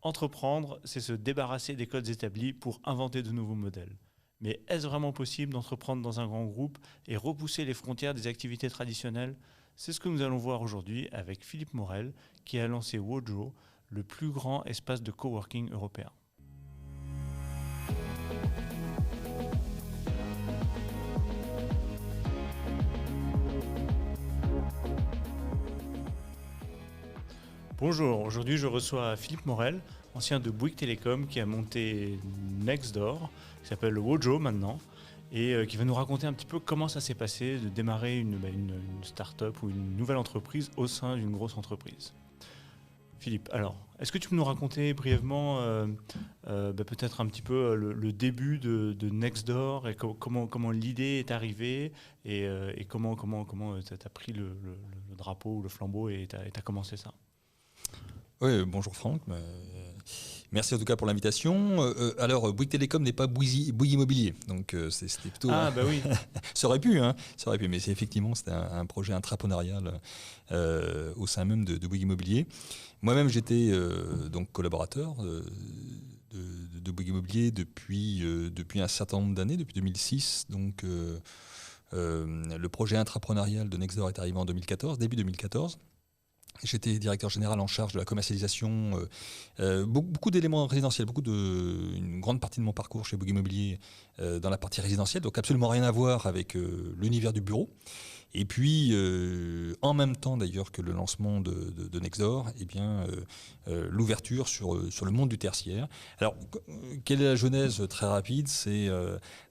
Entreprendre, c'est se débarrasser des codes établis pour inventer de nouveaux modèles. Mais est-ce vraiment possible d'entreprendre dans un grand groupe et repousser les frontières des activités traditionnelles? C'est ce que nous allons voir aujourd'hui avec Philippe Morel, qui a lancé Wojo, le plus grand espace de coworking européen. Bonjour, aujourd'hui je reçois Philippe Morel, ancien de Bouygues Télécom, qui a monté Nextdoor, qui s'appelle Wojo maintenant, et qui va nous raconter un petit peu comment ça s'est passé de démarrer une start-up ou une nouvelle entreprise au sein d'une grosse entreprise. Philippe, alors, est-ce que tu peux nous raconter brièvement peut-être un petit peu le début de Nextdoor et comment l'idée est arrivée et comment tu as pris le drapeau ou le flambeau et tu as commencé ça? Oui, bonjour Franck. Merci en tout cas pour l'invitation. Alors, Bouygues Télécom n'est pas Bouygues Immobilier, donc c'était plutôt. Ah bah oui. Ça aurait pu, mais effectivement c'était un projet intrapreneurial au sein même de Bouygues Immobilier. Moi-même, j'étais donc collaborateur de Bouygues Immobilier depuis un certain nombre d'années, depuis 2006. Donc, le projet intrapreneurial de Nextdoor est arrivé en 2014, début 2014. J'étais directeur général en charge de la commercialisation, beaucoup d'éléments résidentiels, une grande partie de mon parcours chez Bouygues Immobilier dans la partie résidentielle, donc absolument rien à voir avec l'univers du bureau. Et puis, en même temps d'ailleurs que le lancement de Nextdoor, l'ouverture sur le monde du tertiaire. Alors, quelle est la genèse très rapide? C'est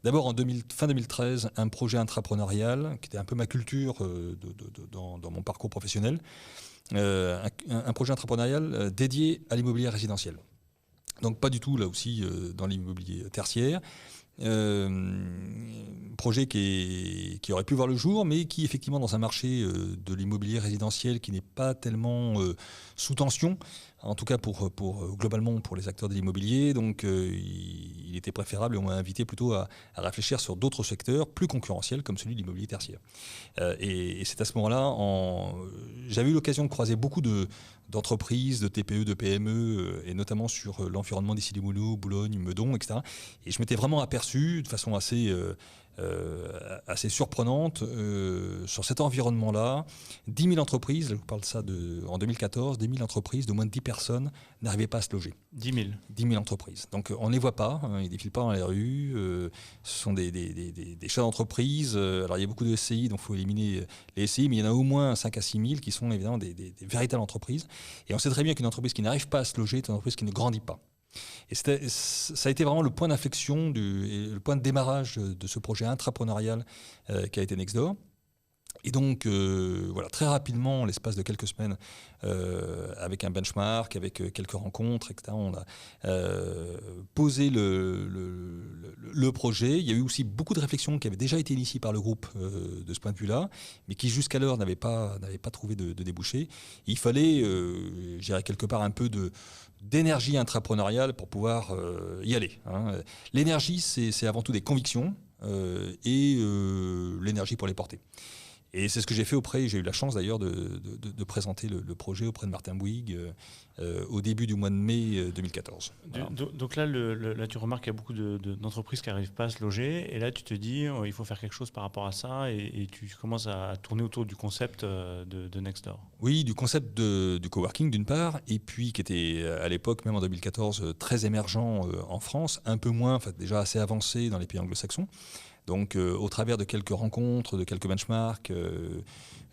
d'abord fin 2013, un projet intrapreneurial qui était un peu ma culture dans mon parcours professionnel. Un projet entrepreneurial dédié à l'immobilier résidentiel. Donc pas du tout là aussi dans l'immobilier tertiaire. Projet qui aurait pu voir le jour, mais qui effectivement dans un marché de l'immobilier résidentiel qui n'est pas tellement sous tension, en tout cas pour globalement pour les acteurs de l'immobilier. Donc il était préférable et on m'a invité plutôt à réfléchir sur d'autres secteurs plus concurrentiels comme celui de l'immobilier tertiaire. Et c'est à ce moment-là, j'avais eu l'occasion de croiser beaucoup d'entreprises, de TPE, de PME, et notamment sur l'environnement d'Issy-les-Moulineaux, Boulogne, Meudon, etc. Et je m'étais vraiment aperçu de façon assez surprenante sur cet environnement-là. 10 000 entreprises, je vous parle de ça en 2014, 10 000 entreprises de moins de 10 personnes n'arrivaient pas à se loger. 10 000. 10 000 entreprises. Donc on ne les voit pas, ils ne défilent pas dans les rues, ce sont des chefs d'entreprise. Alors il y a beaucoup de SCI, donc il faut éliminer les SCI, mais il y en a au moins 5 à 6 000 qui sont évidemment des véritables entreprises. Et on sait très bien qu'une entreprise qui n'arrive pas à se loger est une entreprise qui ne grandit pas. Et ça a été vraiment le point d'inflexion, le point de démarrage de ce projet intrapreneurial qui a été Nextdoor. Et donc, très rapidement, en l'espace de quelques semaines, avec un benchmark, avec quelques rencontres, etc., on a posé le projet. Il y a eu aussi beaucoup de réflexions qui avaient déjà été initiées par le groupe de ce point de vue-là, mais qui jusqu'alors n'avaient pas trouvé de débouché. Il fallait, je dirais quelque part, un peu d'énergie intrapreneuriale pour pouvoir y aller. L'énergie, c'est avant tout des convictions et l'énergie pour les porter. Et c'est ce que j'ai fait j'ai eu la chance d'ailleurs de présenter le projet auprès de Martin Bouygues au début du mois de mai 2014. Voilà. Donc là, là, tu remarques qu'il y a beaucoup d'entreprises qui n'arrivent pas à se loger, et là tu te dis il faut faire quelque chose par rapport à ça, et tu commences à tourner autour du concept de Nextdoor. Oui, du concept du coworking d'une part, et puis qui était à l'époque, même en 2014, très émergent en France, un peu moins, déjà assez avancé dans les pays anglo-saxons. Donc, au travers de quelques rencontres, de quelques benchmarks,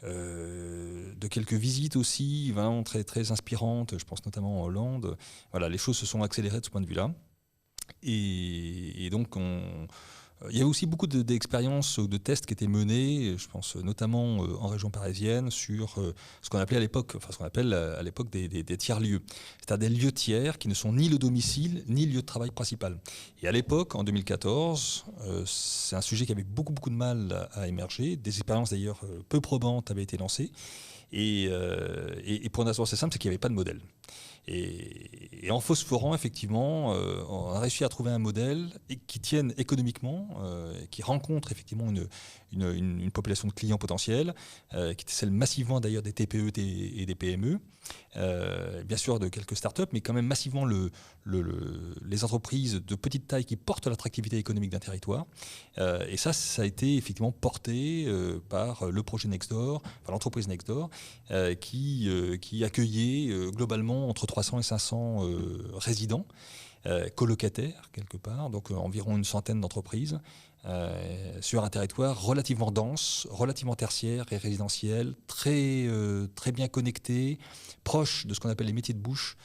de quelques visites aussi, vraiment très, très inspirantes, je pense notamment en Hollande, voilà, les choses se sont accélérées de ce point de vue-là. Et donc, il y avait aussi beaucoup d'expériences ou de tests qui étaient menés, je pense notamment en région parisienne, sur ce qu'on appelle à l'époque des tiers-lieux. C'est-à-dire des lieux tiers qui ne sont ni le domicile, ni le lieu de travail principal. Et à l'époque, en 2014, c'est un sujet qui avait beaucoup de mal à émerger. Des expériences d'ailleurs peu probantes avaient été lancées. Et pour une raison assez simple, c'est qu'il n'y avait pas de modèle. Et en phosphorant, effectivement, on a réussi à trouver un modèle qui tienne économiquement, qui rencontre effectivement une population de clients potentiels, qui était celle massivement d'ailleurs des TPE et des PME, bien sûr de quelques startups, mais quand même massivement les entreprises de petite taille qui portent l'attractivité économique d'un territoire. Et ça a été effectivement porté par le projet Nextdoor, par l'entreprise Nextdoor, qui accueillait globalement entre 300 et 500 résidents, colocataires quelque part, donc environ une centaine d'entreprises, sur un territoire relativement dense, relativement tertiaire et résidentiel, très bien connecté, proche de ce qu'on appelle les métiers de bouche,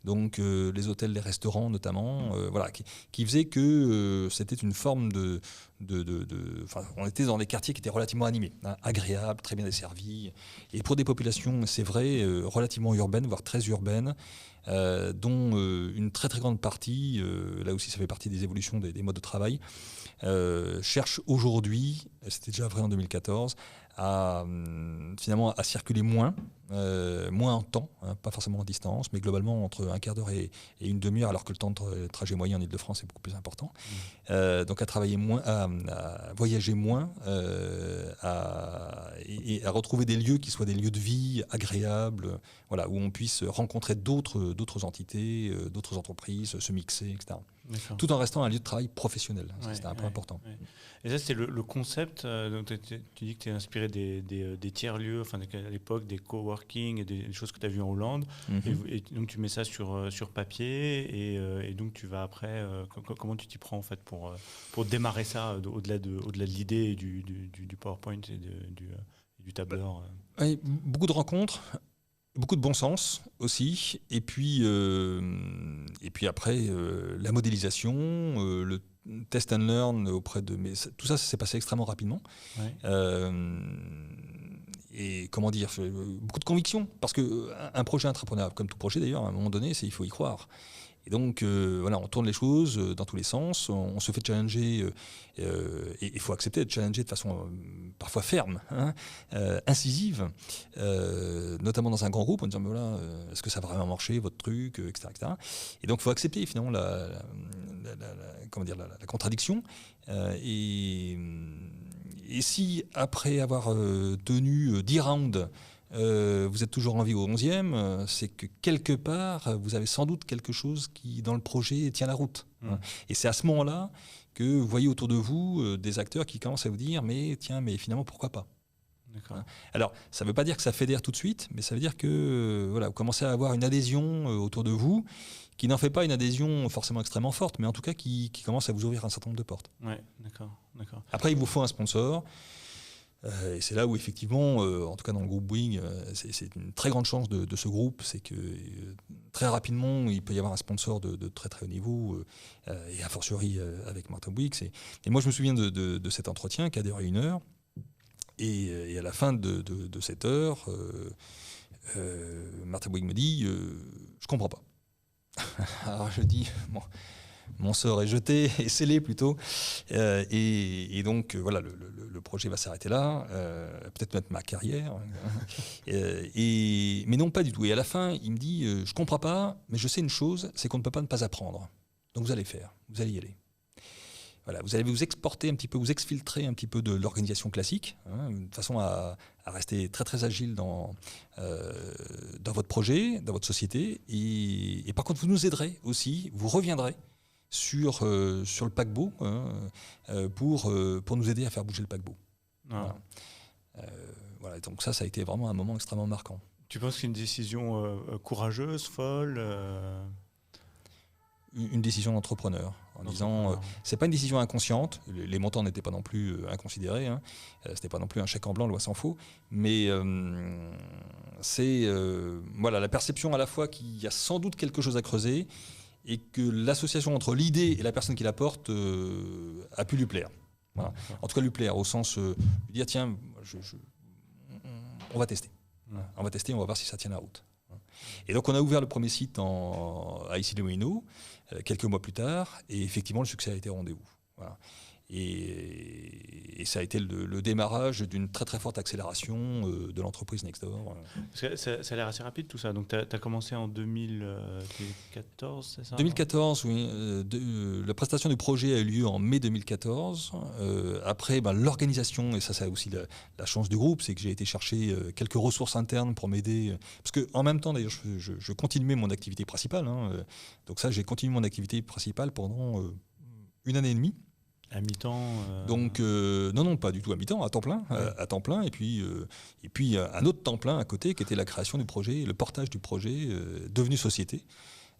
donc les hôtels, les restaurants notamment, voilà, qui faisait que c'était une forme on était dans des quartiers qui étaient relativement animés, hein, agréables, très bien desservis, et pour des populations, c'est vrai, relativement urbaines, voire très urbaines, dont une très très grande partie, là aussi ça fait partie des évolutions des modes de travail, cherche aujourd'hui, c'était déjà vrai en 2014, finalement à circuler moins en temps, hein, pas forcément en distance, mais globalement entre un quart d'heure et une demi-heure, alors que le temps de trajet moyen en Ile-de-France est beaucoup plus important. Donc à travailler moins, à voyager moins, et à retrouver des lieux qui soient des lieux de vie agréables, voilà, où on puisse rencontrer d'autres entités, d'autres entreprises, se mixer, etc. D'accord. Tout en restant un lieu de travail professionnel. Ça, c'était un point important. Ouais. Et ça, c'était le concept. Donc tu dis que tu es inspiré des tiers-lieux, enfin, à l'époque, des coworking et des choses que tu as vues en Hollande. Et donc, tu mets ça sur papier. Et donc, tu vas après. Comment tu t'y prends, en fait, pour démarrer ça au-delà de l'idée et du PowerPoint et du tableur Oui, beaucoup de rencontres. Beaucoup de bon sens aussi, et puis après la modélisation, le test and learn auprès de... Mais tout ça s'est passé extrêmement rapidement. Ouais. Et comment dire, beaucoup de conviction, parce qu'un projet entrepreneurial, comme tout projet d'ailleurs, à un moment donné, il faut y croire. Et donc, voilà, on tourne les choses dans tous les sens, on se fait challenger, et il faut accepter de challenger de façon parfois ferme, hein, incisive, notamment dans un grand groupe, en disant, mais voilà, est-ce que ça va vraiment marcher, votre truc, etc., etc. Et donc, il faut accepter finalement la contradiction. Et si, après avoir tenu 10 rounds, vous êtes toujours en vie au 11e, c'est que quelque part, vous avez sans doute quelque chose qui, dans le projet, tient la route. Hein. Et c'est à ce moment-là que vous voyez autour de vous des acteurs qui commencent à vous dire « mais finalement, pourquoi pas ?» Hein. Alors, ça ne veut pas dire que ça fédère tout de suite, mais ça veut dire que voilà, vous commencez à avoir une adhésion autour de vous qui n'en fait pas une adhésion forcément extrêmement forte, mais en tout cas qui commence à vous ouvrir un certain nombre de portes. Ouais, d'accord. Après, il vous faut un sponsor. Et c'est là où effectivement, en tout cas dans le groupe Bouygues, c'est une très grande chance de ce groupe, c'est que très rapidement il peut y avoir un sponsor de très très haut niveau, et a fortiori avec Martin Bouygues. Et moi je me souviens de cet entretien qui a duré 1 heure, et à la fin de cette heure, Martin Bouygues me dit je comprends pas. Alors je dis bon. Mon sort est jeté, est scellé plutôt, et donc voilà, le projet va s'arrêter là, peut-être mettre ma carrière, mais non pas du tout. Et à la fin, il me dit, je comprends pas, mais je sais une chose, c'est qu'on ne peut pas ne pas apprendre. Donc vous allez y aller. Voilà, vous allez vous exporter un petit peu, vous exfiltrer un petit peu de l'organisation classique, hein, de façon à rester très très agile dans votre projet, dans votre société, et par contre vous nous aiderez aussi, vous reviendrez sur le paquebot, hein, pour nous aider à faire bouger le paquebot. Ah. Voilà, donc ça a été vraiment un moment extrêmement marquant. Tu penses que c'est une décision courageuse, folle Une décision d'entrepreneur, en disant c'est pas une décision inconsciente, les montants n'étaient pas non plus inconsidérés, hein, c'était pas non plus un chèque en blanc, loin s'en faut, mais c'est voilà, la perception à la fois qu'il y a sans doute quelque chose à creuser, et que l'association entre l'idée et la personne qui la porte a pu lui plaire. Voilà. En tout cas, lui plaire, au sens lui dire, tiens, on va tester. On va tester, on va voir si ça tient la route. Et donc, on a ouvert le premier site à Issy-les-Moulineaux, quelques mois plus tard, et effectivement, le succès a été au rendez-vous. Voilà. Et ça a été le démarrage d'une très très forte accélération de l'entreprise Nextdoor. Ça a l'air assez rapide tout ça. Donc tu as commencé en 2014, c'est ça? 2014, oui. La prestation du projet a eu lieu en mai 2014. Après, l'organisation, et ça a aussi la chance du groupe, c'est que j'ai été chercher quelques ressources internes pour m'aider. Parce qu'en même temps, d'ailleurs, je continuais mon activité principale. Donc ça, j'ai continué mon activité principale pendant 1 année et demie. À mi-temps Donc, non, pas du tout à mi-temps, à temps plein. Ouais. À temps plein, et puis un autre temps plein à côté, qui était la création du projet, le portage du projet devenu société,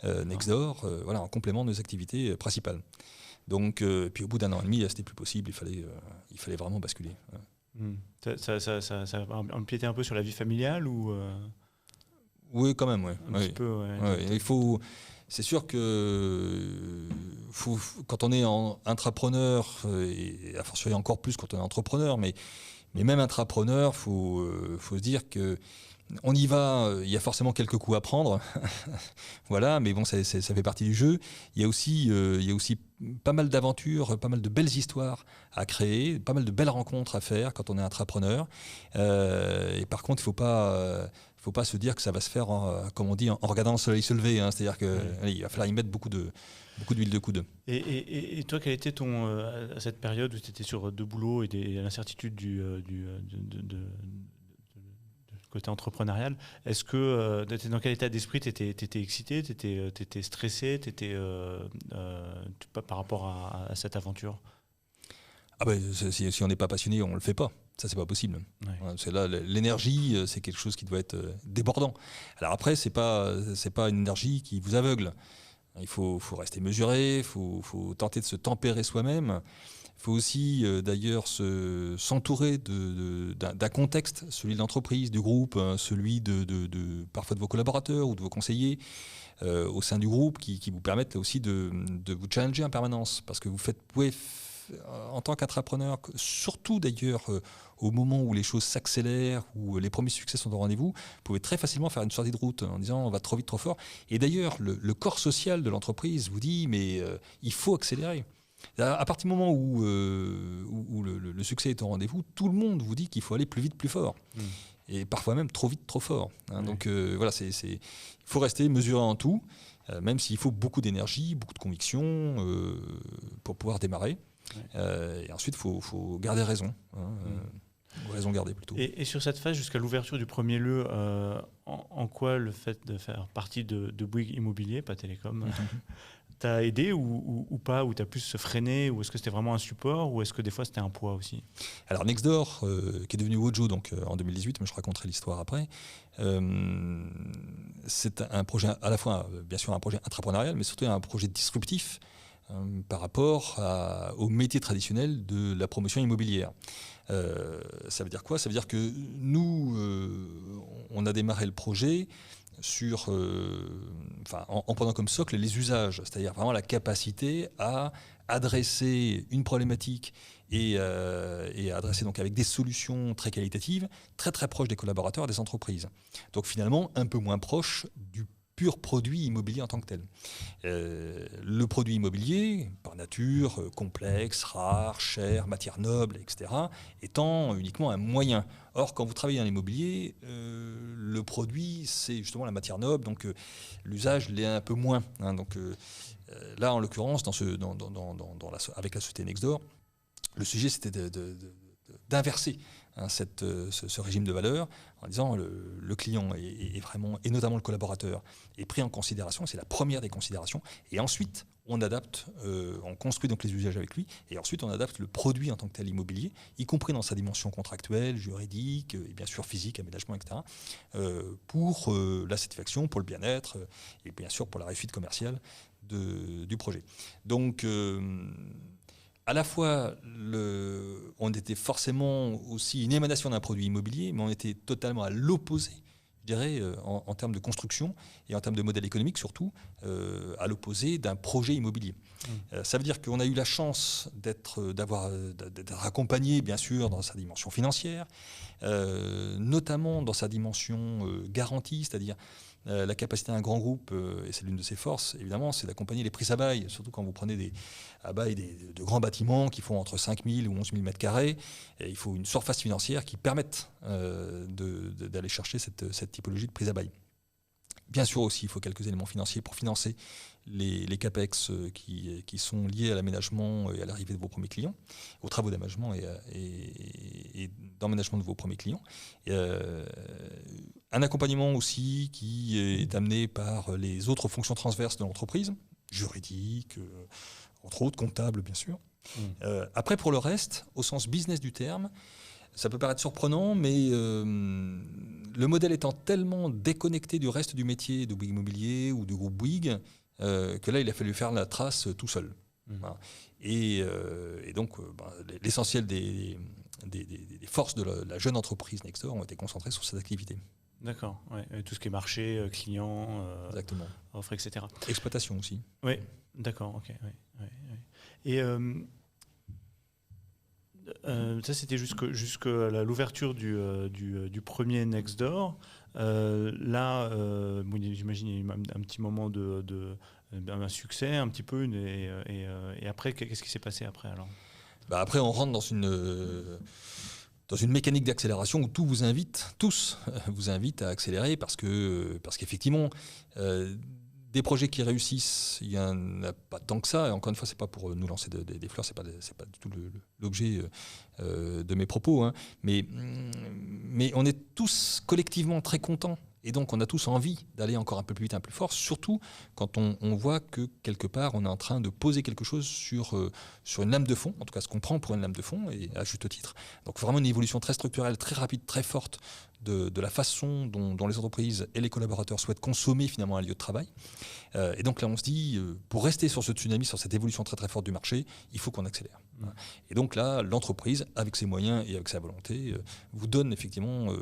Nextdoor, en complément de nos activités principales. Donc, puis au bout d'1 an et demi, c'était plus possible, il fallait vraiment basculer. Ça a empiété un peu sur la vie familiale ou Oui, quand même, oui. Un petit peu, ouais. Il faut... C'est sûr que quand on est intrapreneur, et a fortiori encore plus quand on est entrepreneur, mais même intrapreneur, il faut se dire que on y va, il y a forcément quelques coups à prendre, voilà, mais bon, ça fait partie du jeu. Il y a aussi pas mal d'aventures, pas mal de belles histoires à créer, pas mal de belles rencontres à faire quand on est intrapreneur. Et par contre, il faut pas se dire que ça va se faire, comme on dit, en regardant le soleil se lever. C'est-à-dire qu'il va falloir y mettre beaucoup d'huile de coude. Et toi, quel était à cette période où tu étais sur 2 boulots et l'incertitude du côté entrepreneurial, est-ce que dans quel état d'esprit tu étais excité, tu étais stressé, par rapport à cette aventure? Si on n'est pas passionné, on ne le fait pas. Ça, c'est pas possible. Ouais. C'est là, l'énergie, c'est quelque chose qui doit être débordant. Alors après, c'est pas une énergie qui vous aveugle. Il faut rester mesuré, il faut tenter de se tempérer soi-même. Il faut aussi, d'ailleurs, s'entourer d'un contexte, celui de l'entreprise, du groupe, celui parfois de vos collaborateurs ou de vos conseillers au sein du groupe qui vous permettent aussi de vous challenger en permanence. Parce que vous pouvez en tant qu'entrepreneur, surtout d'ailleurs au moment où les choses s'accélèrent, où les premiers succès sont au rendez-vous, vous pouvez très facilement faire une sortie de route en disant on va trop vite, trop fort. Et d'ailleurs, le corps social de l'entreprise vous dit mais il faut accélérer. À partir du moment où le succès est au rendez-vous, tout le monde vous dit qu'il faut aller plus vite, plus fort. Et parfois même trop vite, trop fort. Donc voilà, il faut rester mesuré en tout, même s'il faut beaucoup d'énergie, beaucoup de conviction pour pouvoir démarrer. Et ensuite, il faut garder raison. Raison gardée plutôt. Et sur cette phase, jusqu'à l'ouverture du premier lieu, en quoi le fait de faire partie de Bouygues Immobilier, pas Télécom, t'as aidé ou pas, ou t'as plus se freiner, ou est-ce que c'était vraiment un support, ou est-ce que des fois c'était un poids aussi? Alors Nextdoor, qui est devenu Wojo en 2018, mais je raconterai l'histoire après, c'est un projet à la fois, bien sûr, un projet intrapreneurial, mais surtout un projet disruptif par rapport au métier traditionnel de la promotion immobilière. Ça veut dire quoi? Ça veut dire que nous, on a démarré le projet en prenant comme socle les usages, c'est-à-dire vraiment la capacité à adresser une problématique et à adresser donc avec des solutions très qualitatives, très très proches des collaborateurs, des entreprises. Donc finalement un peu moins proche du pur produit immobilier en tant que tel. Le produit immobilier, par nature, complexe, rare, cher, matière noble, etc., étant uniquement un moyen. Or, quand vous travaillez dans l'immobilier, le produit, c'est justement la matière noble, donc l'usage l'est un peu moins. Donc là, en l'occurrence, avec la société Nextdoor, le sujet, c'était d'inverser ce régime de valeur en disant le client est vraiment, et notamment le collaborateur, est pris en considération, c'est la première des considérations, et ensuite on adapte, on construit donc les usages avec lui, et ensuite on adapte le produit en tant que tel immobilier, y compris dans sa dimension contractuelle, juridique, et bien sûr physique, aménagement, etc., pour la satisfaction, pour le bien-être, et bien sûr pour la réussite commerciale du projet. Donc à la fois, on était forcément aussi une émanation d'un produit immobilier, mais on était totalement à l'opposé, je dirais, en termes de construction et en termes de modèle économique surtout, à l'opposé d'un projet immobilier. Ça veut dire qu'on a eu la chance d'être accompagné, bien sûr, dans sa dimension financière, notamment dans sa dimension garantie, c'est-à-dire La capacité d'un grand groupe, et c'est l'une de ses forces, évidemment, c'est d'accompagner les prises à bail, surtout quand vous prenez à bail de grands bâtiments qui font entre 5 000 ou 11 000 mètres carrés. Et il faut une surface financière qui permette d'aller chercher cette typologie de prise à bail. Bien sûr aussi, il faut quelques éléments financiers pour financer les CAPEX qui sont liés à l'aménagement et à l'arrivée de vos premiers clients, aux travaux d'aménagement et d'emménagement de vos premiers clients. Un accompagnement aussi qui est amené par les autres fonctions transverses de l'entreprise, juridique, entre autres, comptable bien sûr. Après, pour le reste, au sens business du terme, ça peut paraître surprenant, mais le modèle étant tellement déconnecté du reste du métier de Bouygues Immobilier ou du groupe Bouygues, que là, il a fallu faire la trace tout seul. Voilà. Et donc, l'essentiel des forces de la jeune entreprise Nextdoor ont été concentrées sur cette activité. D'accord, ouais. Tout ce qui est marché, client, offre, etc. Exploitation aussi. Oui, d'accord, ok. Ouais. Et ça, c'était jusqu'à l'ouverture du premier Nextdoor. Là, j'imagine qu'il y a eu un petit moment un succès, un petit peu. Et après, qu'est-ce qui s'est passé après alors ? Après, on rentre dans une mécanique d'accélération où tous vous invitent à accélérer parce qu'effectivement, des projets qui réussissent, il n'y en a pas tant que ça. Et encore une fois, ce n'est pas pour nous lancer des fleurs, ce n'est pas du tout l'objet de mes propos. Hein. Mais on est tous collectivement très contents. Et donc, on a tous envie d'aller encore un peu plus vite, un peu plus fort, surtout quand on voit que, quelque part, on est en train de poser quelque chose sur une lame de fond, en tout cas ce qu'on prend pour une lame de fond, et à juste titre. Donc, vraiment une évolution très structurelle, très rapide, très forte de la façon dont les entreprises et les collaborateurs souhaitent consommer finalement un lieu de travail. Et donc là, on se dit, pour rester sur ce tsunami, sur cette évolution très très forte du marché, il faut qu'on accélère. Et donc là, l'entreprise, avec ses moyens et avec sa volonté, vous donne effectivement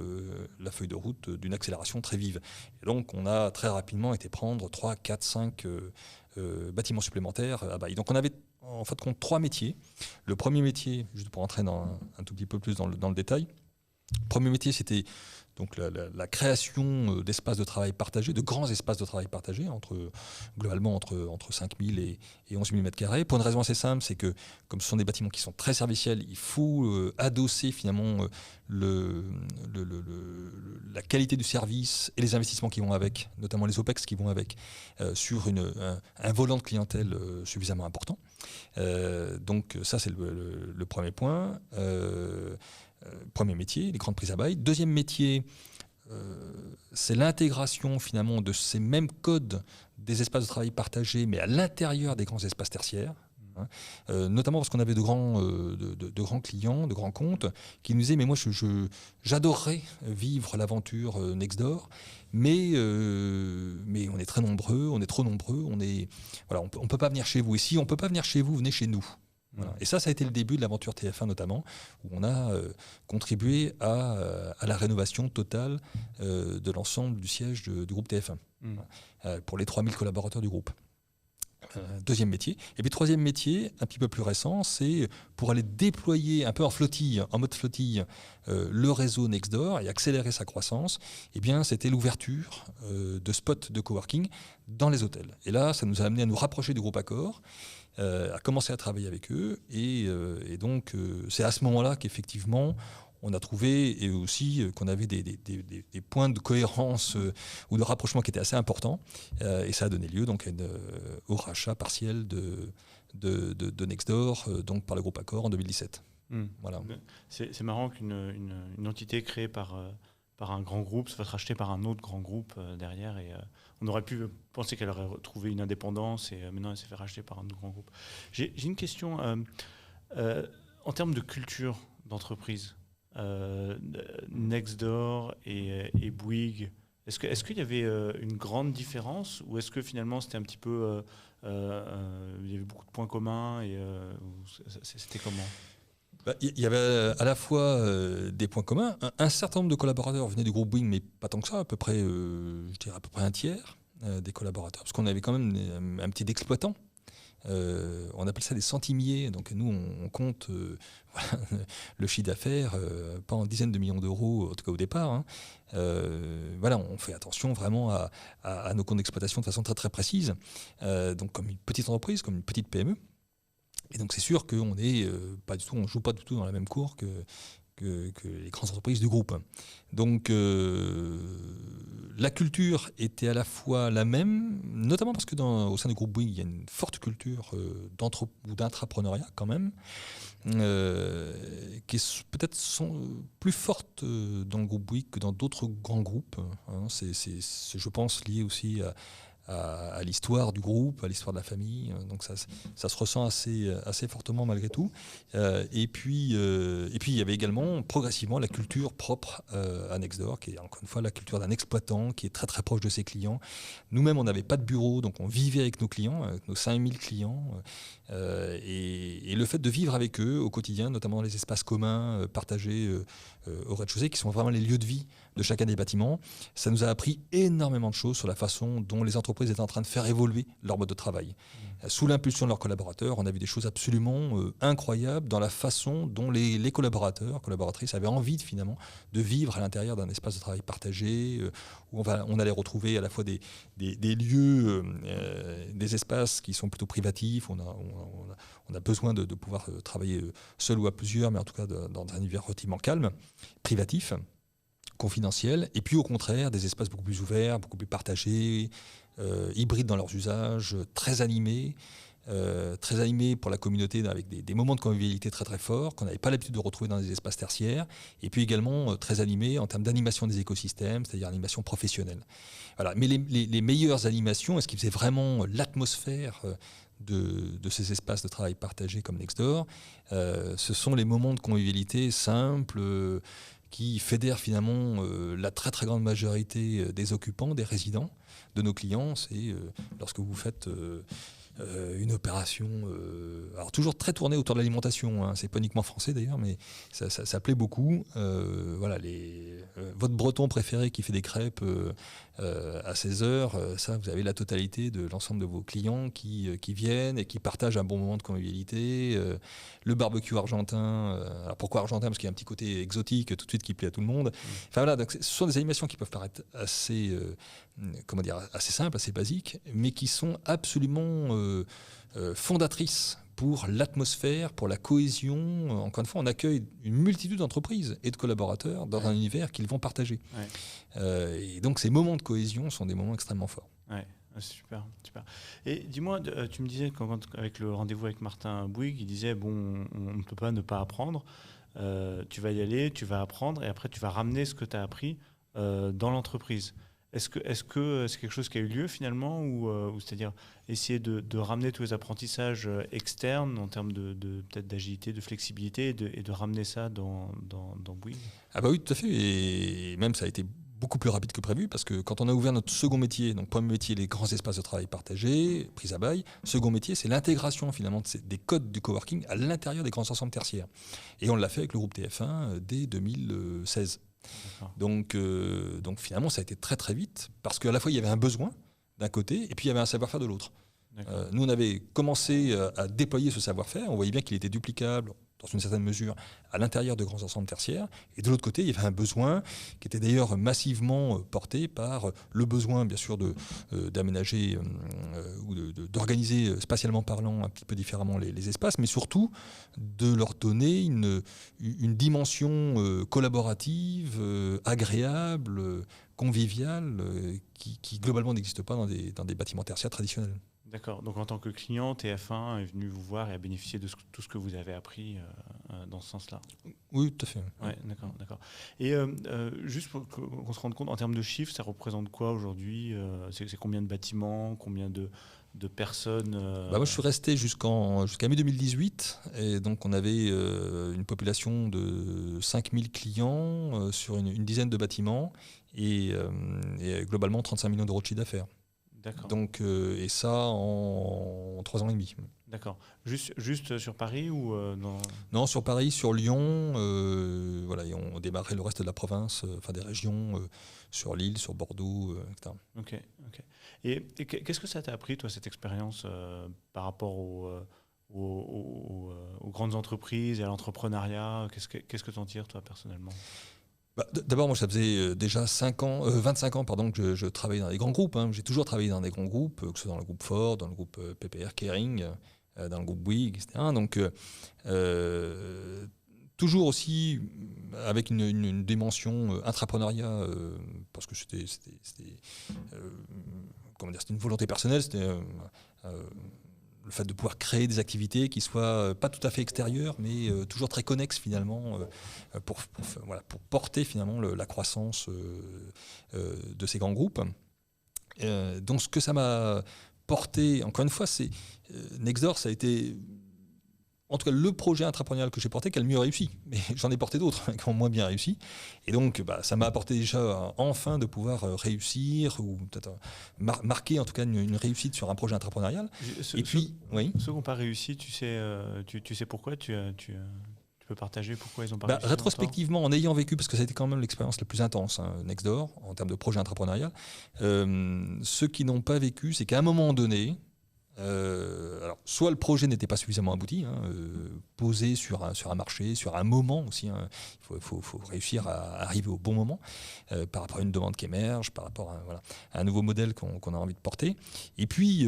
la feuille de route d'une accélération très vive. Et donc, on a très rapidement été prendre 3, 4, 5 bâtiments supplémentaires à bail. Donc, on avait en fait compte 3 métiers. Le premier métier, juste pour entrer un tout petit peu plus dans le détail, le premier métier, c'était donc la création d'espaces de travail partagés, de grands espaces de travail partagés, globalement entre 5 000 et 11 000 mètres carrés. Pour une raison assez simple, c'est que comme ce sont des bâtiments qui sont très serviciels, il faut adosser finalement la qualité du service et les investissements qui vont avec, notamment les OPEX qui vont avec, sur un volant de clientèle suffisamment important. Donc ça, c'est le premier point. Premier métier, les grandes prises à bail. Deuxième métier, c'est l'intégration finalement de ces mêmes codes des espaces de travail partagés, mais à l'intérieur des grands espaces tertiaires. Notamment parce qu'on avait de grands clients, de grands comptes, qui nous disaient mais moi j'adorerais vivre l'aventure Nextdoor, mais on est très nombreux, on est trop nombreux, on ne peut pas venir chez vous. Et si on ne peut pas venir chez vous, venez chez nous. Voilà. Et ça a été le début de l'aventure TF1 notamment, où on a contribué à la rénovation totale de l'ensemble du siège du groupe TF1, pour les 3000 collaborateurs du groupe. Deuxième métier. Et puis troisième métier, un petit peu plus récent, c'est pour aller déployer un peu en mode flottille, le réseau Nextdoor et accélérer sa croissance. Eh bien, c'était l'ouverture de spots de coworking dans les hôtels. Et là, ça nous a amené à nous rapprocher du groupe Accor, à commencer à travailler avec eux. Et donc, c'est à ce moment-là qu'effectivement, on a trouvé et aussi qu'on avait des points de cohérence ou de rapprochement qui étaient assez importants. Et ça a donné lieu donc, au rachat partiel de Nextdoor donc, par le groupe Accor en 2017. Voilà. C'est marrant qu'une entité créée par un grand groupe se fasse racheter par un autre grand groupe derrière. Et on aurait pu penser qu'elle aurait trouvé une indépendance et maintenant elle s'est fait racheter par un autre grand groupe. J'ai une question. En termes de culture d'entreprise, Nextdoor et Bouygues, est-ce qu'il y avait une grande différence ou est-ce que finalement c'était un petit peu il y avait beaucoup de points communs et c'était comment ? Il y avait à la fois des points communs. Un certain nombre de collaborateurs venaient du groupe Bouygues, mais pas tant que ça, à peu près, je dirais à peu près un tiers des collaborateurs, parce qu'on avait quand même un petit d'exploitants On appelle ça des centimiers. Donc nous, on compte le chiffre d'affaires, pas en dizaines de millions d'euros, en tout cas au départ. Hein. On fait attention vraiment à nos comptes d'exploitation de façon très très précise. Donc comme une petite entreprise, comme une petite PME. Et donc c'est sûr qu'on on joue pas du tout dans la même cour que les grandes entreprises du groupe. Donc la culture était à la fois la même, notamment parce que au sein du groupe Bouygues, il y a une forte culture d'intrapreneuriat quand même, qui est peut-être plus forte dans le groupe Bouygues que dans d'autres grands groupes. Hein. C'est, je pense, lié aussi à l'histoire du groupe, à l'histoire de la famille. Donc ça se ressent assez fortement malgré tout. Et puis il y avait également progressivement la culture propre à Nextdoor, qui est encore une fois la culture d'un exploitant qui est très très proche de ses clients. Nous-mêmes, on n'avait pas de bureau, donc on vivait avec nos clients, avec nos 5000 clients. Et le fait de vivre avec eux au quotidien, notamment dans les espaces communs partagés au rez-de-chaussée, qui sont vraiment les lieux de vie de chacun des bâtiments, ça nous a appris énormément de choses sur la façon dont les entreprises étaient en train de faire évoluer leur mode de travail. Sous l'impulsion de leurs collaborateurs, on a vu des choses absolument incroyables dans la façon dont les collaborateurs, collaboratrices avaient envie finalement de vivre à l'intérieur d'un espace de travail partagé, où on allait retrouver à la fois des lieux, des espaces qui sont plutôt privatifs. On a besoin de pouvoir travailler seul ou à plusieurs, mais en tout cas dans un univers relativement calme, privatif, confidentiel, et puis au contraire des espaces beaucoup plus ouverts, beaucoup plus partagés, hybrides dans leurs usages, très animés pour la communauté, avec des moments de convivialité très très forts qu'on n'avait pas l'habitude de retrouver dans des espaces tertiaires, et puis également très animés en termes d'animation des écosystèmes, c'est-à-dire animation professionnelle. Voilà. Mais les meilleures animations, et ce qui faisait vraiment l'atmosphère de ces espaces de travail partagés comme Nextdoor, ce sont les moments de convivialité simples, qui fédère finalement la très très grande majorité des occupants, des résidents, de nos clients. C'est lorsque vous faites une opération, alors toujours très tournée autour de l'alimentation, hein, c'est pas uniquement français d'ailleurs, mais ça plaît beaucoup. Votre breton préféré qui fait des crêpes à 16h, ça vous avez la totalité de l'ensemble de vos clients qui viennent et qui partagent un bon moment de convivialité. Le barbecue argentin, alors pourquoi argentin? Parce qu'il y a un petit côté exotique tout de suite qui plaît à tout le monde. Enfin voilà, donc ce sont des animations qui peuvent paraître assez simples, assez basiques, mais qui sont absolument fondatrices pour l'atmosphère, pour la cohésion. Encore une fois, on accueille une multitude d'entreprises et de collaborateurs dans un univers qu'ils vont partager. Et donc ces moments de cohésion sont des moments extrêmement forts. Ouais. Super, super. Et dis-moi, tu me disais, avec le rendez-vous avec Martin Bouygues, il disait, bon, on ne peut pas ne pas apprendre. Tu vas y aller, tu vas apprendre, et après tu vas ramener ce que tu as appris dans l'entreprise. Est-ce que c'est quelque chose qui a eu lieu finalement, ou c'est-à-dire essayer de ramener tous les apprentissages externes en termes peut-être d'agilité, de flexibilité, et de ramener ça dans Bouygues? Ah bah oui, tout à fait. Et même ça a été beaucoup plus rapide que prévu, parce que quand on a ouvert notre second métier, donc premier métier, les grands espaces de travail partagés, prise à bail, second métier, c'est l'intégration finalement des codes du coworking à l'intérieur des grands ensembles tertiaires. Et on l'a fait avec le groupe TF1 dès 2016. Donc finalement, ça a été très très vite, parce qu'à la fois il y avait un besoin d'un côté, et puis il y avait un savoir-faire de l'autre. Nous, on avait commencé à déployer ce savoir-faire, on voyait bien qu'il était duplicable dans une certaine mesure à l'intérieur de grands ensembles tertiaires, et de l'autre côté, il y avait un besoin qui était d'ailleurs massivement porté par le besoin, bien sûr, d'aménager ou d'organiser spatialement parlant un petit peu différemment les espaces, mais surtout de leur donner une dimension collaborative, agréable, conviviale, qui globalement n'existe pas dans des bâtiments tertiaires traditionnels. D'accord. Donc en tant que client, TF1 est venu vous voir et a bénéficié de tout ce que vous avez appris dans ce sens-là. Oui, tout à fait. Ouais, d'accord. Et juste pour qu'on se rende compte, en termes de chiffres, ça représente quoi aujourd'hui? C'est combien de bâtiments, combien de personnes Moi, je suis resté jusqu'à mi-2018, et donc on avait une population de 5000 clients sur une dizaine de bâtiments, et globalement 35 millions d'euros de chiffre d'affaires. D'accord. Donc, et ça en 3 ans et demi. D'accord. Juste sur Paris ou dans... Non, sur Paris, sur Lyon, voilà, et on démarrait le reste de la province, des régions, sur Lille, sur Bordeaux, etc. Ok. Et qu'est-ce que ça t'a appris, toi, cette expérience par rapport aux grandes entreprises et à l'entrepreneuriat? Qu'est-ce que t'en tires, toi, personnellement? D'abord, moi, ça faisait déjà 25 ans que je travaillais dans des grands groupes. J'ai toujours travaillé dans des grands groupes, que ce soit dans le groupe Ford, dans le groupe PPR Kering, dans le groupe Bouygues, etc. Donc, toujours aussi avec une dimension intrapreneuriat, parce que c'était une volonté personnelle. C'était le fait de pouvoir créer des activités qui soient pas tout à fait extérieures, mais toujours très connexes finalement, pour porter finalement la croissance de ces grands groupes. Donc ce que ça m'a porté, encore une fois, c'est Nextdoor, ça a été en tout cas le projet intrapreneurial que j'ai porté qui a le mieux réussi. Mais j'en ai porté d'autres qui ont moins bien réussi. Et donc ça m'a apporté déjà enfin de pouvoir réussir, ou peut-être marquer en tout cas une réussite sur un projet intrapreneurial. Ceux qui n'ont pas réussi, tu sais pourquoi tu peux partager pourquoi ils n'ont pas réussi? Rétrospectivement, en ayant vécu, parce que ça a été quand même l'expérience la plus intense, Nextdoor, en termes de projet intrapreneurial, ceux qui n'ont pas vécu, c'est qu'à un moment donné, alors, soit le projet n'était pas suffisamment abouti, posé sur un marché, sur un moment aussi. Il faut réussir à arriver au bon moment par rapport à une demande qui émerge, par rapport à un nouveau modèle qu'on a envie de porter. Et puis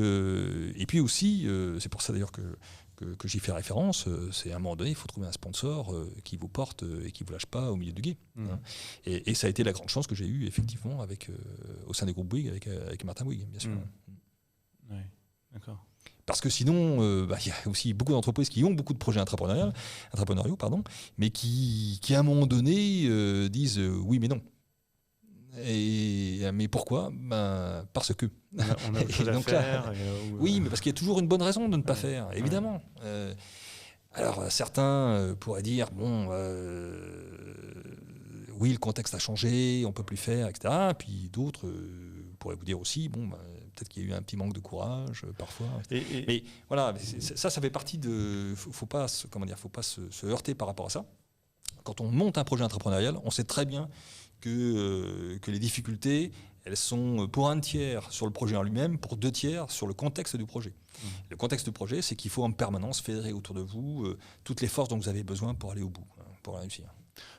aussi, c'est pour ça d'ailleurs que j'y fais référence, c'est à un moment donné, il faut trouver un sponsor qui vous porte et qui ne vous lâche pas au milieu du gué. Et ça a été la grande chance que j'ai eue effectivement au sein des groupes Bouygues avec Martin Bouygues, bien sûr. Oui. D'accord. Parce que sinon, y a aussi beaucoup d'entreprises qui ont beaucoup de projets intrapreneuriaux, mais qui à un moment donné disent oui mais non. Mais pourquoi ? Parce que. On a autre chose à faire. Oui, mais parce qu'il y a toujours une bonne raison de ne pas faire, évidemment. Alors certains pourraient dire oui, le contexte a changé, on ne peut plus faire, etc. Puis d'autres pourraient vous dire aussi peut-être qu'il y a eu un petit manque de courage parfois. Mais voilà, ça fait partie de. Faut pas se heurter par rapport à ça. Quand on monte un projet entrepreneurial, on sait très bien que les difficultés, elles sont pour un tiers sur le projet en lui-même, pour 2 tiers sur le contexte du projet. Le contexte du projet, c'est qu'il faut en permanence fédérer autour de vous toutes les forces dont vous avez besoin pour aller au bout, pour réussir.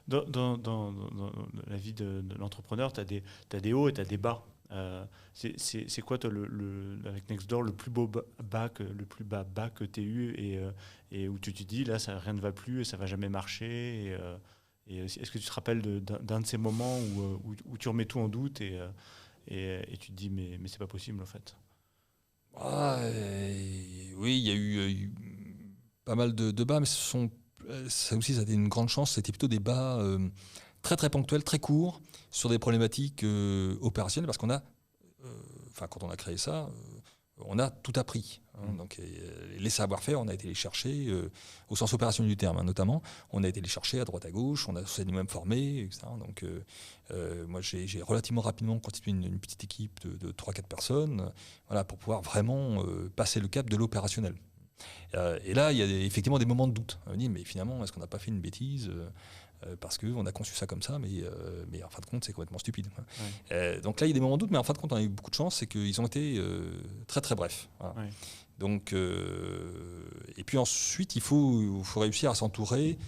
Dans la vie de l'entrepreneur, tu as des hauts et tu as des bas. C'est quoi, toi, avec Nextdoor, le plus bas que tu aies eu et où tu te dis, là, rien ne va plus et ça ne va jamais marcher et est-ce que tu te rappelles d'un de ces moments où tu remets tout en doute et tu te dis, mais c'est pas possible, en fait? Oui, il y a eu pas mal de bas, mais ça aussi, ça a été une grande chance. C'était plutôt des bas très très ponctuels, très courts, sur des problématiques opérationnelles, parce qu'on a, quand on a créé ça, on a tout appris. Donc les savoir-faire, on a été les chercher au sens opérationnel du terme, notamment. On a été les chercher à droite à gauche, on s'est nous-mêmes formés, etc. Donc moi, j'ai relativement rapidement constitué une petite équipe de 3-4 personnes, pour pouvoir vraiment passer le cap de l'opérationnel. Et là, il y a effectivement des moments de doute. On dit, mais finalement, est-ce qu'on n'a pas fait une bêtise parce qu'on a conçu ça comme ça, mais en fin de compte, c'est complètement stupide. Donc là, il y a des moments de doute, mais en fin de compte, on a eu beaucoup de chance, c'est qu'ils ont été très très brefs. Voilà. Donc, et puis ensuite, il faut réussir à s'entourer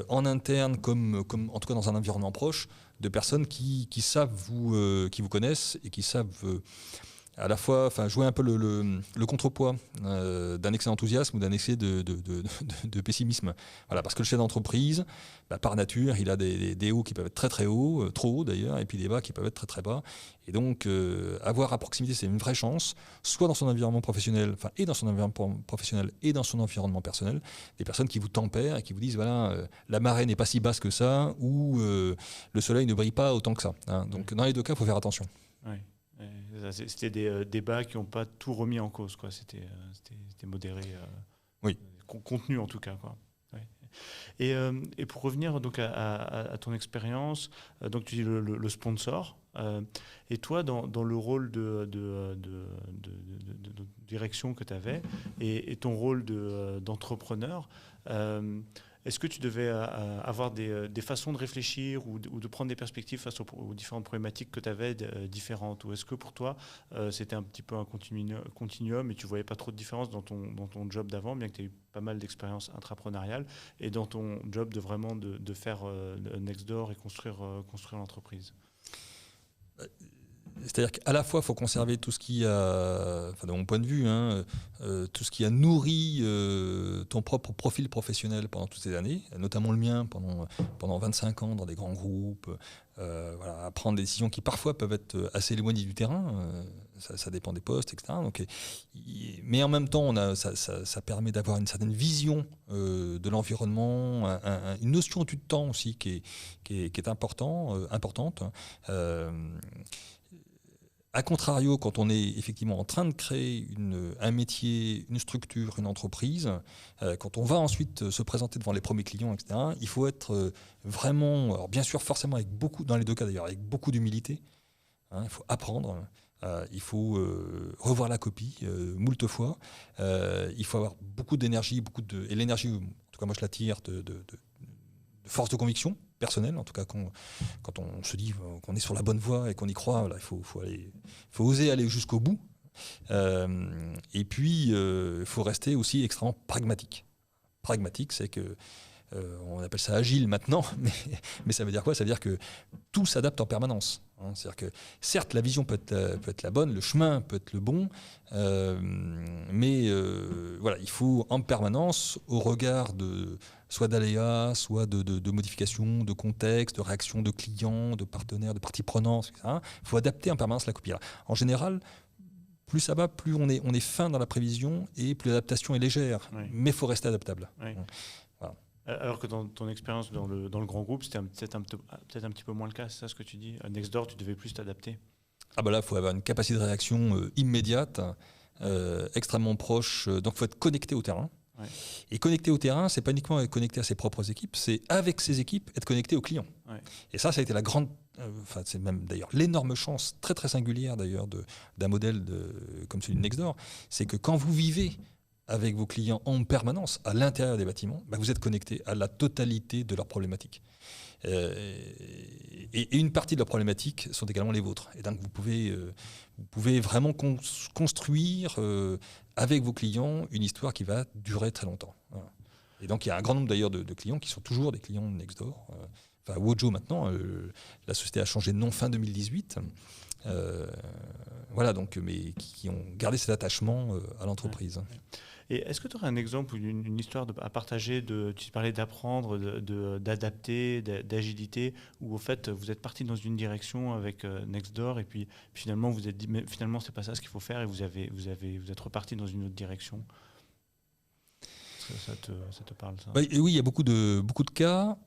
en interne, comme en tout cas dans un environnement proche, de personnes qui savent qui vous connaissent et qui savent à la fois jouer un peu le contrepoids d'un excès d'enthousiasme ou d'un excès de pessimisme. Voilà, parce que le chef d'entreprise, par nature, il a des hauts qui peuvent être très très hauts, trop hauts d'ailleurs, et puis des bas qui peuvent être très très bas. Et donc, avoir à proximité, c'est une vraie chance, soit dans son environnement professionnel, et dans son environnement professionnel et dans son environnement personnel, des personnes qui vous tempèrent et qui vous disent, la marée n'est pas si basse que ça, ou le soleil ne brille pas autant que ça. Donc, dans les 2 cas, il faut faire attention. Oui. C'était des débats qui n'ont pas tout remis en cause, quoi. C'était modéré, oui. Contenu en tout cas, quoi. Ouais. Et pour revenir donc à ton expérience, donc tu dis le sponsor, et toi dans le rôle de direction que tu avais et ton rôle d'entrepreneur, est-ce que tu devais avoir des façons de réfléchir ou de prendre des perspectives face aux différentes problématiques que tu avais différentes? Ou est-ce que pour toi, c'était un petit peu un continuum et tu ne voyais pas trop de différence dans ton job d'avant, bien que tu aies eu pas mal d'expériences intrapreneuriales, et dans ton job de faire Nextdoor et construire l'entreprise? C'est-à-dire qu'à la fois, il faut conserver tout ce qui a, enfin, de mon point de vue, tout ce qui a nourri ton propre profil professionnel pendant toutes ces années, notamment le mien pendant 25 ans dans des grands groupes, voilà, à prendre des décisions qui parfois peuvent être assez éloignées du terrain, ça dépend des postes, etc. Donc, mais en même temps, ça permet d'avoir une certaine vision de l'environnement, une notion du temps aussi qui est importante. A contrario, quand on est effectivement en train de créer un métier, une structure, une entreprise, quand on va ensuite se présenter devant les premiers clients, etc., il faut être vraiment, alors bien sûr forcément avec beaucoup, dans les deux cas d'ailleurs, avec beaucoup d'humilité, il faut apprendre, il faut revoir la copie moult fois, il faut avoir beaucoup d'énergie, et l'énergie, en tout cas moi je la tire de force de conviction personnelle, en tout cas quand on se dit qu'on est sur la bonne voie et qu'on y croit, là, il faut oser aller jusqu'au bout. Et puis, il faut rester aussi extrêmement pragmatique. Pragmatique, c'est que on appelle ça agile maintenant, mais ça veut dire quoi? Ça veut dire que tout s'adapte en permanence. C'est-à-dire que certes, la vision peut être la bonne, le chemin peut être le bon, mais voilà, il faut en permanence, au regard soit d'aléas, soit de modifications, de contexte, de réactions de clients, de partenaires, de parties prenantes, etc. Il faut adapter en permanence la copie. En général, plus ça va, plus on est fin dans la prévision et plus l'adaptation est légère. Oui. Mais il faut rester adaptable. Oui. Voilà. Alors que dans ton expérience dans le grand groupe, c'était peut-être un petit peu moins le cas, c'est ça ce que tu dis? À Nextdoor, tu devais plus t'adapter? Ah bah là, il faut avoir une capacité de réaction immédiate, extrêmement proche. Donc il faut être connecté au terrain. Ouais. Et connecté au terrain, c'est pas uniquement être connecté à ses propres équipes, c'est avec ses équipes être connecté aux clients. Ouais. Et ça a été la grande, c'est même d'ailleurs l'énorme chance, très très singulière d'ailleurs d'un modèle comme celui de Nextdoor, c'est que quand vous vivez avec vos clients en permanence à l'intérieur des bâtiments, bah vous êtes connecté à la totalité de leurs problématiques. Et une partie de leurs problématiques sont également les vôtres. Et donc vous pouvez vraiment construire avec vos clients une histoire qui va durer très longtemps. Voilà. Et donc il y a un grand nombre d'ailleurs de clients qui sont toujours des clients de Nextdoor. Enfin Wojo maintenant, la société a changé de nom fin 2018. Voilà, donc, mais qui ont gardé cet attachement à l'entreprise. Ouais. Et est-ce que tu aurais un exemple ou une histoire à partager tu parlais d'apprendre, d'adapter, d'agilité, où au fait vous êtes parti dans une direction avec Nextdoor et puis finalement vous êtes dit mais finalement c'est pas ça ce qu'il faut faire et vous êtes reparti dans une autre direction? Ça te parle ça? Bah, oui, il y a beaucoup de cas.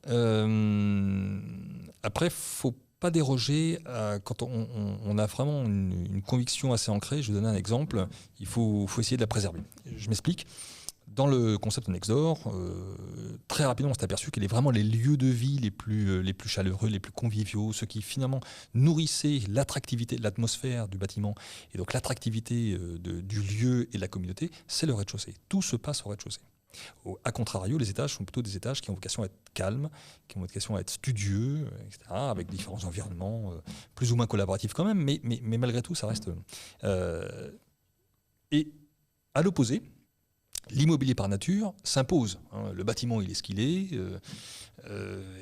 Après, faut pas déroger quand on a vraiment une conviction assez ancrée. Je vais donner un exemple. Il faut essayer de la préserver. Je m'explique. Dans le concept de Nextdoor, très rapidement, on s'est aperçu qu'il est vraiment les lieux de vie les plus chaleureux, les plus conviviaux, ceux qui finalement nourrissaient l'attractivité de l'atmosphère du bâtiment et donc l'attractivité du lieu et de la communauté, c'est le rez-de-chaussée. Tout se passe au rez-de-chaussée. A contrario, les étages sont plutôt des étages qui ont vocation à être calmes, qui ont vocation à être studieux, etc., avec différents environnements plus ou moins collaboratifs quand même, mais malgré tout, ça reste... Et à l'opposé, l'immobilier par nature s'impose. Le bâtiment, il est ce qu'il est,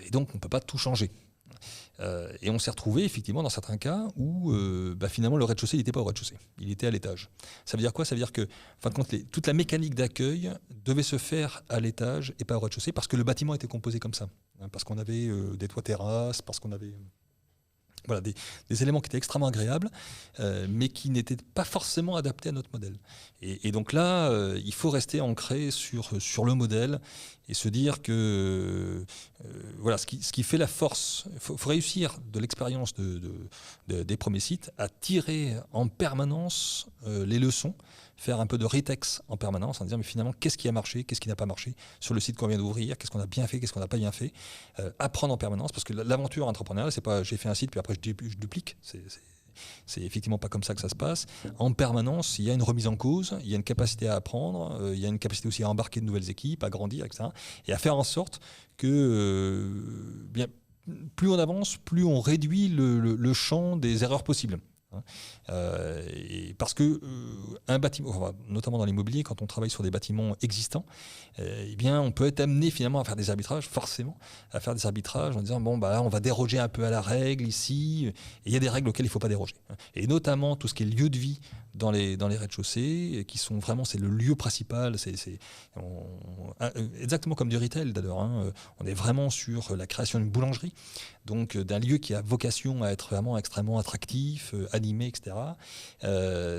et donc on ne peut pas tout changer. Et on s'est retrouvé effectivement dans certains cas où finalement le rez-de-chaussée n'était pas au rez-de-chaussée, il était à l'étage. Ça veut dire quoi? Ça veut dire que en fin de compte, toute la mécanique d'accueil devait se faire à l'étage et pas au rez-de-chaussée parce que le bâtiment était composé comme ça, parce qu'on avait des toits terrasses, parce qu'on avait voilà, des éléments qui étaient extrêmement agréables, mais qui n'étaient pas forcément adaptés à notre modèle. Et donc là, il faut rester ancré sur le modèle et se dire que voilà, ce qui fait la force, il faut réussir de l'expérience des premiers sites à tirer en permanence les leçons, faire un peu de retex en permanence, en disant mais finalement qu'est-ce qui a marché, qu'est-ce qui n'a pas marché sur le site qu'on vient d'ouvrir, qu'est-ce qu'on a bien fait, qu'est-ce qu'on n'a pas bien fait. Apprendre en permanence, parce que l'aventure entrepreneuriale, c'est pas j'ai fait un site puis après je duplique. C'est effectivement pas comme ça que ça se passe. En permanence, il y a une remise en cause, il y a une capacité à apprendre, il y a une capacité aussi à embarquer de nouvelles équipes, à grandir, etc. Et à faire en sorte que bien, plus on avance, plus on réduit le champ des erreurs possibles. Et parce que un bâtiment, notamment dans l'immobilier, quand on travaille sur des bâtiments existants, eh bien, on peut être amené finalement à faire des arbitrages, forcément, à faire des arbitrages en disant bon bah on va déroger un peu à la règle ici. Et il y a des règles auxquelles il ne faut pas déroger. Et notamment tout ce qui est lieu de vie dans les rez-de-chaussée, qui sont vraiment c'est le lieu principal. Exactement comme du retail d'ailleurs. On est vraiment sur la création d'une boulangerie. Donc d'un lieu qui a vocation à être vraiment extrêmement attractif, animé, etc.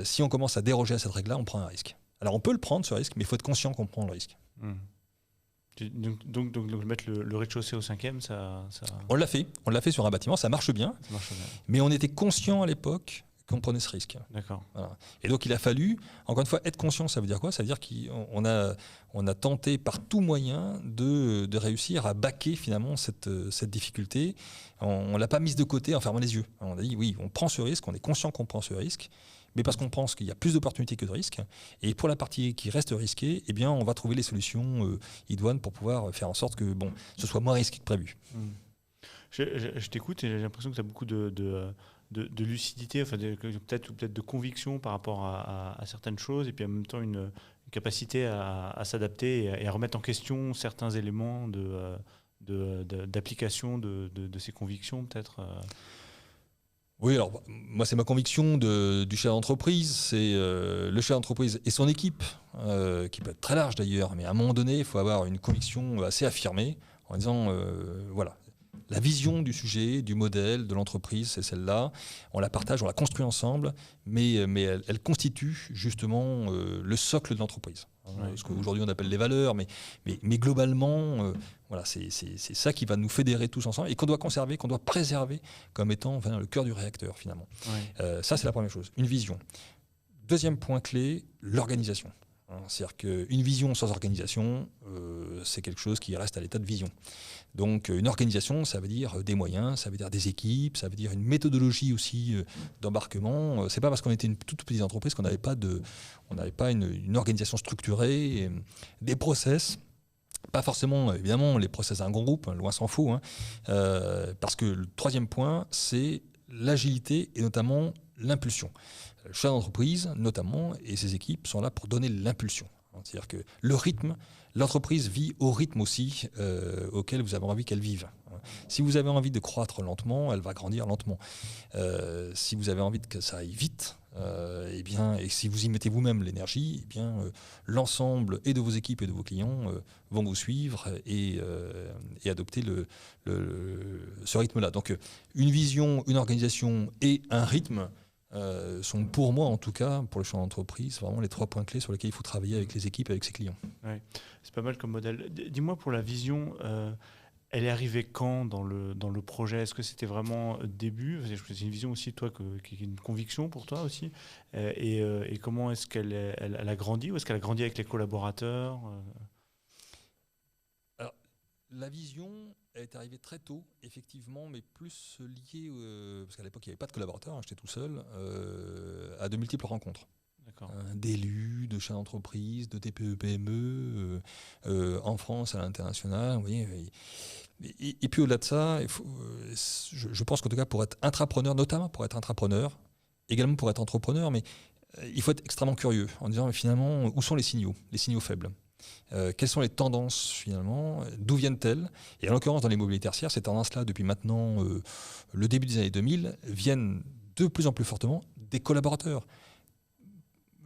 Si on commence à déroger à cette règle-là, on prend un risque. Alors on peut le prendre ce risque, mais il faut être conscient qu'on prend le risque. Donc mettre le rez-de-chaussée au 5e, ça... On l'a fait sur un bâtiment, ça marche bien. Mais on était conscient à l'époque qu'on prenait ce risque. D'accord. Voilà. Et donc il a fallu, encore une fois, être conscient, ça veut dire quoi ? Ça veut dire qu'on a tenté par tout moyen de réussir à baquer finalement cette difficulté. On ne l'a pas mise de côté en fermant les yeux. On a dit oui, on prend ce risque, on est conscient qu'on prend ce risque, mais parce qu'on pense qu'il y a plus d'opportunités que de risques. Et pour la partie qui reste risquée, eh bien, on va trouver les solutions idoines pour pouvoir faire en sorte que ce soit moins risqué que prévu. Je t'écoute et j'ai l'impression que tu as beaucoup de lucidité, enfin peut-être de conviction par rapport à certaines choses, et puis en même temps une capacité à s'adapter et à remettre en question certains éléments d'application de ces convictions, peut-être. Oui, alors moi c'est ma conviction du chef d'entreprise, c'est le chef d'entreprise et son équipe, qui peut être très large d'ailleurs, mais à un moment donné, il faut avoir une conviction assez affirmée en disant voilà. La vision du sujet, du modèle, de l'entreprise, c'est celle-là. On la partage, on la construit ensemble, mais elle constitue justement le socle de l'entreprise. Ce qu'aujourd'hui on appelle les valeurs, mais globalement, voilà, c'est ça qui va nous fédérer tous ensemble et qu'on doit conserver, qu'on doit préserver comme étant le cœur du réacteur finalement. Ça, c'est la première chose, une vision. Deuxième point clé, l'organisation. C'est-à-dire qu'une vision sans organisation, c'est quelque chose qui reste à l'état de vision. Donc une organisation, ça veut dire des moyens, ça veut dire des équipes, ça veut dire une méthodologie aussi d'embarquement. C'est pas parce qu'on était une toute petite entreprise qu'on n'avait pas une organisation structurée, des process. Pas forcément, évidemment, les process d'un grand groupe, loin s'en faut. Parce que le troisième point, c'est l'agilité et notamment l'impulsion. Le chef d'entreprise, notamment, et ses équipes sont là pour donner l'impulsion. C'est-à-dire que le rythme, l'entreprise vit au rythme aussi auquel vous avez envie qu'elle vive. Si vous avez envie de croître lentement, elle va grandir lentement. Si vous avez envie que ça aille vite, et si vous y mettez vous-même l'énergie, l'ensemble et de vos équipes et de vos clients vont vous suivre et adopter ce rythme-là. Donc une vision, une organisation et un rythme sont pour moi, en tout cas, pour le champ d'entreprise, vraiment les 3 points clés sur lesquels il faut travailler avec les équipes, avec ses clients. Ouais, c'est pas mal comme modèle. Dis-moi, pour la vision, elle est arrivée quand dans le projet ? Est-ce que c'était vraiment début ? C'est une vision aussi, toi, qui est une conviction pour toi aussi. Et comment est-ce qu'elle a grandi ? Ou est-ce qu'elle a grandi avec les collaborateurs ? Alors, la vision est arrivée très tôt, effectivement, mais plus liée, parce qu'à l'époque, il n'y avait pas de collaborateurs, j'étais tout seul, à de multiples rencontres. D'élus, de chefs d'entreprise, de TPE, PME, en France, à l'international. Vous voyez, et puis au-delà de ça, je pense qu'en tout cas, pour être intrapreneur, notamment pour être intrapreneur, également pour être entrepreneur, mais il faut être extrêmement curieux en disant mais finalement, où sont les signaux faibles ? Quelles sont les tendances finalement ? D'où viennent-elles ? Et en l'occurrence, dans l'immobilier tertiaire, ces tendances-là, depuis maintenant le début des années 2000, viennent de plus en plus fortement des collaborateurs.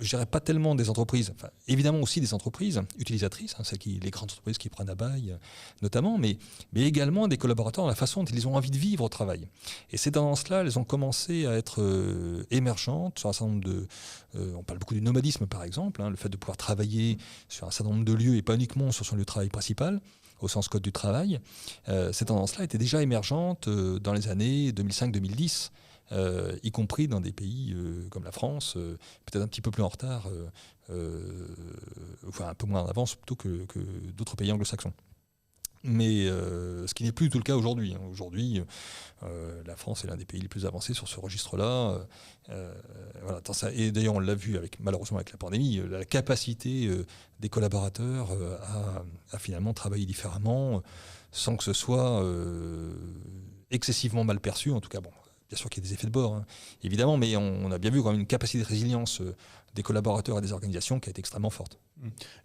Je dirais pas tellement des entreprises, enfin, évidemment aussi des entreprises utilisatrices, les grandes entreprises qui prennent à bail notamment, mais également des collaborateurs dans la façon dont ils ont envie de vivre au travail. Et ces tendances-là, elles ont commencé à être émergentes sur un certain nombre on parle beaucoup du nomadisme par exemple, le fait de pouvoir travailler sur un certain nombre de lieux et pas uniquement sur son lieu de travail principal, au sens code du travail. Ces tendances-là étaient déjà émergentes dans les années 2005-2010. y compris dans des pays comme la France, peut-être un petit peu plus en retard, enfin un peu moins en avance plutôt que d'autres pays anglo-saxons. Mais ce qui n'est plus tout le cas aujourd'hui. Aujourd'hui, la France est l'un des pays les plus avancés sur ce registre-là. Voilà, et d'ailleurs, on l'a vu malheureusement avec la pandémie, la capacité des collaborateurs à finalement travailler différemment sans que ce soit excessivement mal perçu. En tout cas, bon, bien sûr qu'il y a des effets de bord, hein, évidemment, mais on a bien vu quand même une capacité de résilience des collaborateurs et des organisations qui a été extrêmement forte.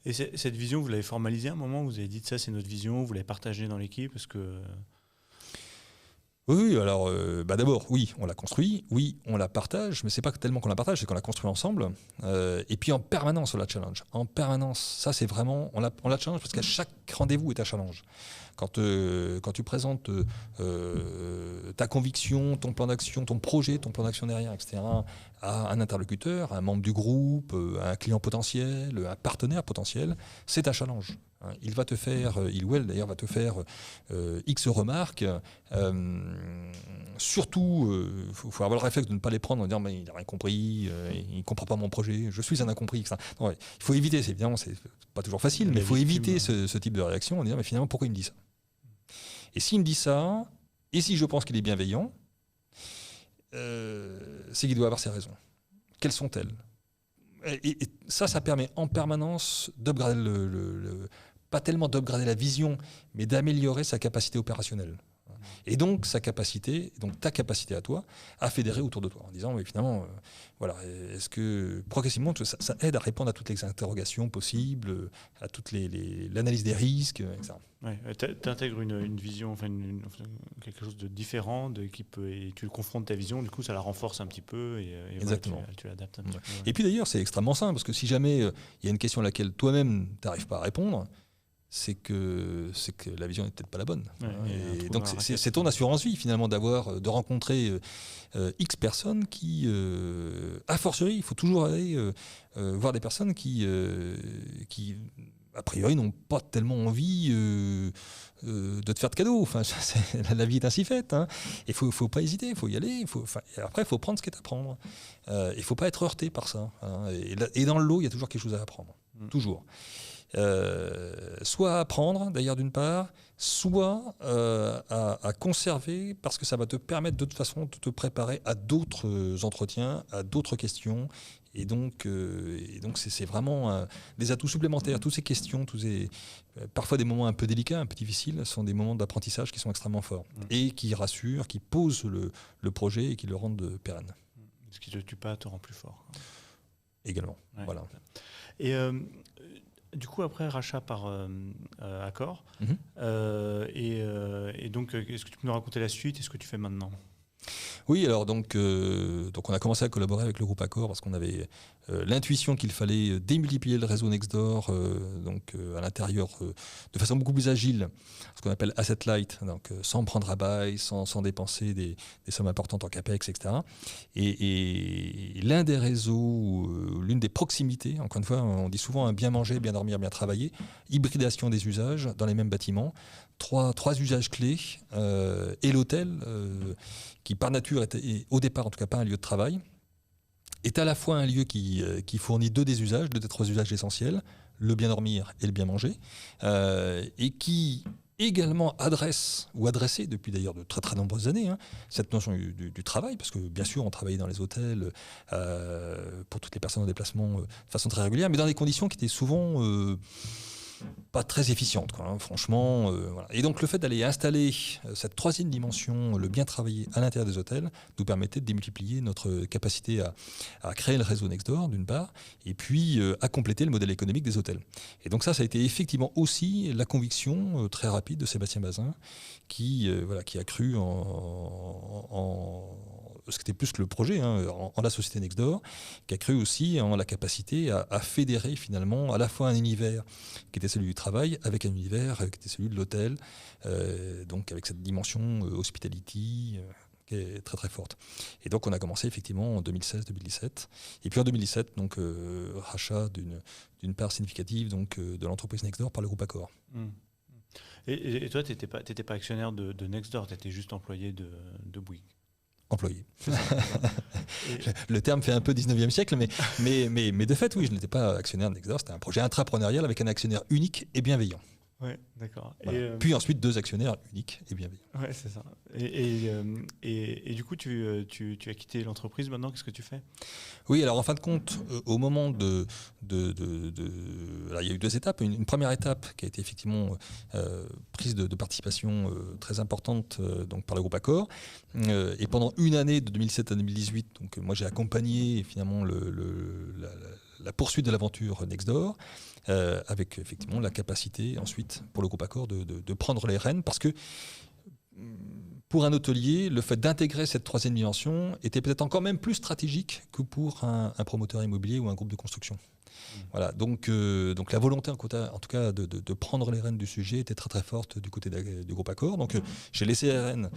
Et cette vision, vous l'avez formalisée à un moment, vous avez dit ça c'est notre vision, vous l'avez partagée dans l'équipe parce que... Oui, alors d'abord, oui, on la construit, oui, on la partage, mais c'est pas tellement qu'on la partage, c'est qu'on la construit ensemble. Et puis en permanence, on la challenge. En permanence, ça c'est vraiment, on la challenge parce qu'à chaque rendez-vous est un challenge. Quand tu présentes ta conviction, ton plan d'action, ton projet, ton plan d'action derrière, etc., à un interlocuteur, à un membre du groupe, à un client potentiel, un partenaire potentiel, c'est un challenge. Il va te faire, il ou elle d'ailleurs va te faire X remarques. Surtout, faut avoir le réflexe de ne pas les prendre en disant mais il n'a rien compris, il ne comprend pas mon projet, je suis un incompris. Etc. Non, ouais, il faut éviter, évidemment, c'est pas toujours facile, mais il faut éviter ce type de réaction en disant mais finalement pourquoi il me dit ça ? Et s'il me dit ça, et si je pense qu'il est bienveillant, c'est qu'il doit avoir ses raisons. Quelles sont-elles ? Et ça permet en permanence d'upgrader pas tellement d'upgrader la vision, mais d'améliorer sa capacité opérationnelle. Et donc ta capacité à toi à fédérer autour de toi en disant mais finalement voilà, est-ce que progressivement ça aide à répondre à toutes les interrogations possibles, à toute l'analyse des risques, etc. Ouais, tu intègres une vision, enfin quelque chose de différent et tu confrontes ta vision, du coup ça la renforce un petit peu et exactement. Voilà, tu l'adaptes un petit peu. Ouais. Et puis d'ailleurs c'est extrêmement simple parce que si jamais il y a une question à laquelle toi-même tu n'arrives pas à répondre, c'est que la vision n'est peut-être pas la bonne. Ouais, et donc c'est ton assurance vie finalement de rencontrer X personnes qui, a fortiori, il faut toujours aller voir des personnes qui a priori n'ont pas tellement envie de te faire de cadeaux. Enfin, la vie est ainsi faite. Hein. Il faut pas hésiter, il faut y aller. Après, il faut prendre ce qui est à prendre. Il ne faut pas être heurté par ça. Hein. Et dans le lot, il y a toujours quelque chose à apprendre. Toujours. Soit à apprendre, d'ailleurs, d'une part, soit à conserver, parce que ça va te permettre de toute façon de te préparer à d'autres entretiens, à d'autres questions. Et donc c'est vraiment des atouts supplémentaires. Toutes ces questions, parfois des moments un peu délicats, un peu difficiles, sont des moments d'apprentissage qui sont extrêmement forts et qui rassurent, qui posent le projet et qui le rendent pérenne. Ce qui ne te tue pas te rend plus fort. Également, ouais, voilà. Et du coup, après, rachat par Accor. Et donc, est-ce que tu peux nous raconter la suite et ce que tu fais maintenant ? Oui, alors donc on a commencé à collaborer avec le groupe Accor parce qu'on avait l'intuition qu'il fallait démultiplier le réseau Nextdoor à l'intérieur de façon beaucoup plus agile, ce qu'on appelle asset light, donc sans prendre à bail, sans dépenser des sommes importantes en capex, etc. Et l'un des réseaux, l'une des proximités, encore une fois, on dit souvent bien manger, bien dormir, bien travailler, hybridation des usages dans les mêmes bâtiments, trois usages clés et l'hôtel qui par nature est au départ en tout cas pas un lieu de travail, est à la fois un lieu qui fournit deux des trois usages essentiels, le bien dormir et le bien manger, et qui également adressait depuis d'ailleurs de très très nombreuses années cette notion du travail, parce que bien sûr on travaillait dans les hôtels pour toutes les personnes en déplacement de façon très régulière, mais dans des conditions qui étaient souvent pas très efficiente, quoi, hein, franchement. Voilà. Et donc le fait d'aller installer cette troisième dimension, le bien travailler à l'intérieur des hôtels, nous permettait de démultiplier notre capacité à créer le réseau Nextdoor, d'une part, et puis à compléter le modèle économique des hôtels. Et donc ça a été effectivement aussi la conviction très rapide de Sébastien Bazin, qui a cru ce qui était plus que le projet, en la société Nextdoor, qui a cru aussi en la capacité à fédérer finalement à la fois un univers qui était celui du travail avec un univers qui était celui de l'hôtel, donc avec cette dimension hospitality qui est très très forte. Et donc on a commencé effectivement en 2016-2017. Et puis en 2017, donc rachat d'une part significative donc, de l'entreprise Nextdoor par le groupe Accor. Et toi, tu n'étais pas actionnaire de Nextdoor, tu étais juste employé de Bouygues. employés. Et- Le terme fait un peu 19e siècle, mais de fait, oui, je n'étais pas actionnaire de Nextdoor. C'était un projet intrapreneurial avec un actionnaire unique et bienveillant. Ouais, d'accord. Voilà. Puis ensuite, 2 actionnaires uniques et bienveillants. Ouais, c'est ça. Et du coup, tu as quitté l'entreprise maintenant, qu'est-ce que tu fais? Oui, alors en fin de compte, au moment alors, il y a eu 2 étapes. Une première étape qui a été effectivement prise de participation très importante donc par le groupe Accor. Et pendant une année, de 2007 à 2018, donc, moi j'ai accompagné finalement la poursuite de l'aventure Nextdoor, avec effectivement la capacité ensuite pour le groupe Accor de prendre les rênes, parce que pour un hôtelier, le fait d'intégrer cette 3e dimension était peut-être encore même plus stratégique que pour un promoteur immobilier ou un groupe de construction. Voilà, donc la volonté en tout cas de prendre les rênes du sujet était très très forte du côté du groupe Accor. Donc j'ai laissé les rênes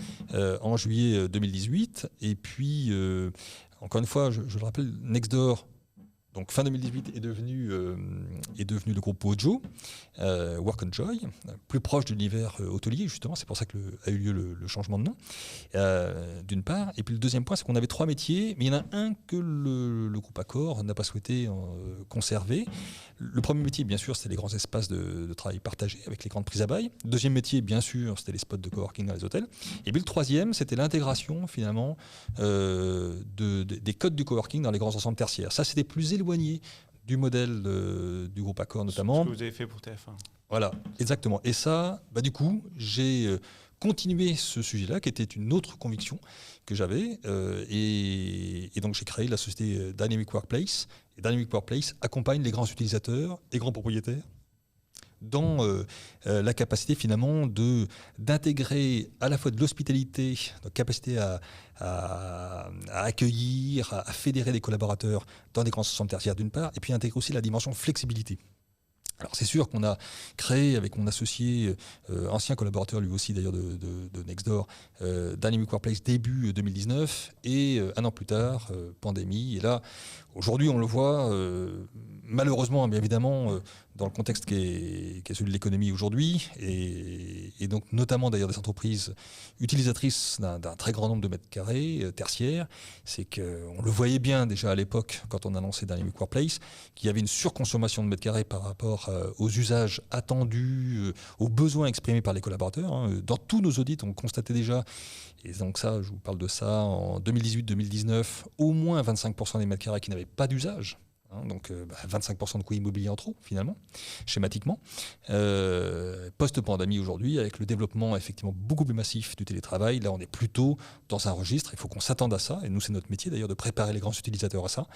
en juillet 2018, et puis encore une fois, je le rappelle, Nextdoor, donc fin 2018, est devenu le groupe Wojo, Work and Joy, plus proche de l'univers hôtelier, justement. C'est pour ça que a eu lieu le changement de nom, d'une part. Et puis le deuxième point, c'est qu'on avait 3 métiers, mais il y en a un que le groupe Accor n'a pas souhaité conserver. Le premier métier, bien sûr, c'était les grands espaces de travail partagés avec les grandes prises à bail. Le deuxième métier, bien sûr, c'était les spots de coworking dans les hôtels. Et puis le troisième, c'était l'intégration, finalement, des codes du coworking dans les grands ensembles tertiaires. Ça, c'était plus éloigné du modèle du groupe Accor, notamment. Ce que vous avez fait pour TF1. Voilà, exactement. Et ça, du coup, j'ai continué ce sujet-là, qui était une autre conviction que j'avais. Et donc, j'ai créé la société Dynamic Workplace. Et Dynamic Workplace accompagne les grands utilisateurs et grands propriétaires dans la capacité finalement d'intégrer à la fois de l'hospitalité, donc capacité à accueillir, à fédérer des collaborateurs dans des grands centres tertiaires d'une part, et puis intégrer aussi la dimension flexibilité. Alors c'est sûr qu'on a créé avec mon associé, ancien collaborateur lui aussi d'ailleurs de Nextdoor, Dynamic Workplace début 2019, et un an plus tard, pandémie. Et là, aujourd'hui on le voit, malheureusement bien évidemment, dans le contexte qui est celui de l'économie aujourd'hui, et donc notamment d'ailleurs des entreprises utilisatrices d'un très grand nombre de mètres carrés tertiaires, c'est qu'on le voyait bien déjà à l'époque quand on a lancé Dynamic Workplace, qu'il y avait une surconsommation de mètres carrés par rapport aux usages attendus, aux besoins exprimés par les collaborateurs. Dans tous nos audits, on constatait déjà, et donc ça, je vous parle de ça, en 2018-2019, au moins 25% des mètres carrés qui n'avaient pas d'usage. Donc 25% de coûts immobiliers en trop, finalement, schématiquement. Post-pandémie aujourd'hui, avec le développement effectivement beaucoup plus massif du télétravail, là on est plutôt dans un registre, il faut qu'on s'attende à ça, et nous c'est notre métier d'ailleurs de préparer les grands utilisateurs à ça.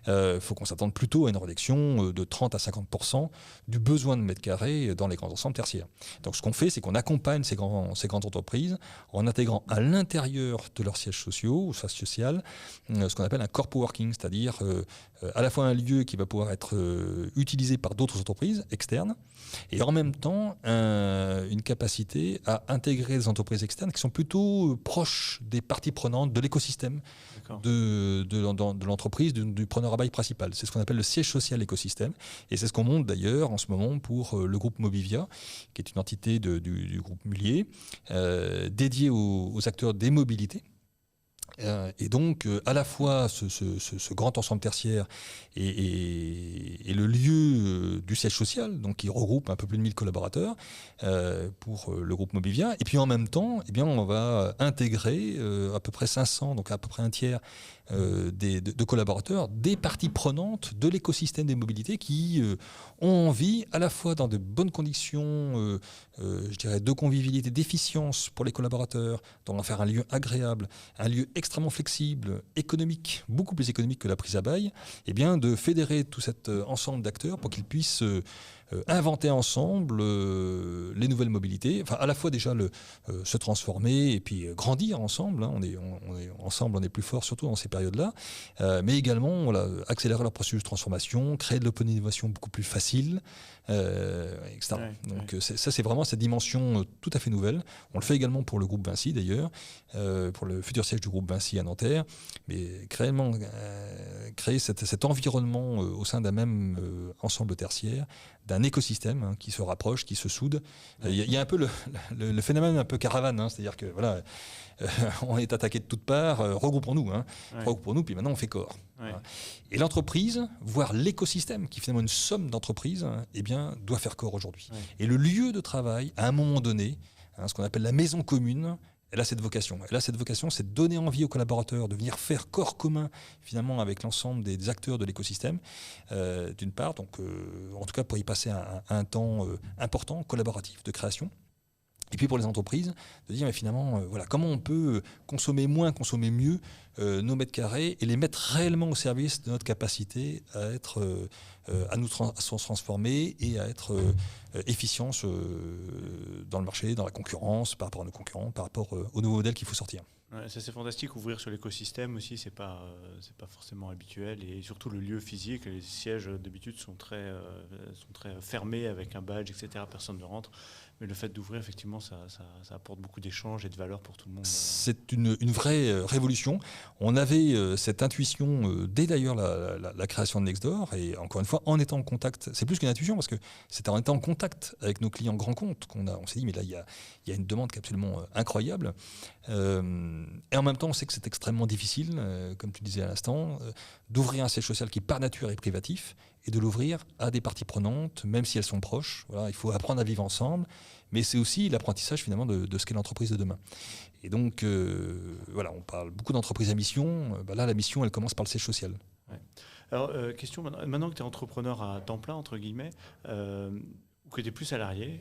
Il faut qu'on s'attende plutôt à une réduction de 30 à 50% du besoin de mètres carrés dans les grands ensembles tertiaires. Donc ce qu'on fait, c'est qu'on accompagne ces grandes entreprises en intégrant à l'intérieur de leurs sièges sociaux, ou sièges social, ce qu'on appelle un corpo working, c'est-à-dire à la fois un lieu qui va pouvoir être utilisé par d'autres entreprises externes, et en même temps une capacité à intégrer des entreprises externes qui sont plutôt proches des parties prenantes de l'écosystème de l'entreprise, du preneur à bail principal. C'est ce qu'on appelle le siège social écosystème, et c'est ce qu'on monte d'ailleurs en ce moment pour le groupe Mobivia, qui est une entité du groupe Mullier, dédiée aux acteurs des mobilités. Et donc, à la fois ce grand ensemble tertiaire et le lieu du siège social, donc qui regroupe un peu plus de 1000 collaborateurs pour le groupe Mobivia. Et puis en même temps, eh bien, on va intégrer à peu près 500, donc à peu près un tiers de collaborateurs, des parties prenantes de l'écosystème des mobilités qui ont envie, à la fois dans de bonnes conditions, je dirais, de convivialité, d'efficience pour les collaborateurs, d'en faire un lieu agréable, un lieu extrêmement flexible, économique, beaucoup plus économique que la prise à bail, et bien de fédérer tout cet ensemble d'acteurs pour qu'ils puissent inventer ensemble les nouvelles mobilités, enfin à la fois déjà se transformer et puis grandir ensemble, on est ensemble, on est plus fort surtout dans ces périodes-là, mais également accélérer leur processus de transformation, créer de l'open innovation beaucoup plus facile, etc. Donc ça c'est vraiment cette dimension tout à fait nouvelle. On le fait également pour le groupe Vinci d'ailleurs, pour le futur siège du groupe Vinci à Nanterre, mais créer cet environnement au sein d'un même ensemble tertiaire, d'un écosystème qui se rapproche, qui se soude. Il y a un peu le phénomène un peu caravane, c'est-à-dire que voilà, on est attaqué de toutes parts, regroupons-nous, regroupons-nous, puis maintenant on fait corps. Ouais. Et l'entreprise, voire l'écosystème, qui est finalement une somme d'entreprises, eh bien, doit faire corps aujourd'hui. Ouais. Et le lieu de travail, à un moment donné, ce qu'on appelle la maison commune, elle a cette vocation. Elle a cette vocation, c'est de donner envie aux collaborateurs de venir faire corps commun finalement avec l'ensemble des acteurs de l'écosystème, d'une part, donc en tout cas pour y passer un temps important, collaboratif, de création. Et puis pour les entreprises, de dire mais finalement, voilà, comment on peut consommer moins, consommer mieux nos mètres carrés et les mettre réellement au service de notre capacité à être, à se transformer et à être efficients dans le marché, dans la concurrence, par rapport à nos concurrents, par rapport aux nouveaux modèles qu'il faut sortir. Ouais, ça c'est fantastique, ouvrir sur l'écosystème aussi, c'est pas forcément habituel, et surtout le lieu physique, les sièges d'habitude sont très fermés avec un badge, etc. Personne ne rentre, mais le fait d'ouvrir, effectivement, ça apporte beaucoup d'échanges et de valeur pour tout le monde. C'est une vraie révolution. On avait cette intuition dès d'ailleurs la création de Nextdoor, et encore une fois, en étant en contact, c'est plus qu'une intuition, parce que c'est en étant en contact avec nos clients grands comptes on s'est dit, mais là, il y a une demande qui est absolument incroyable. Et en même temps, on sait que c'est extrêmement difficile, comme tu disais à l'instant, d'ouvrir un siège social qui par nature est privatif et de l'ouvrir à des parties prenantes, même si elles sont proches. Voilà, il faut apprendre à vivre ensemble, mais c'est aussi l'apprentissage finalement de ce qu'est l'entreprise de demain. Et donc, voilà, on parle beaucoup d'entreprises à mission. Là, la mission, elle commence par le siège social. Ouais. Alors, question, maintenant que tu es entrepreneur à temps plein, entre guillemets, ou que tu es plus salarié,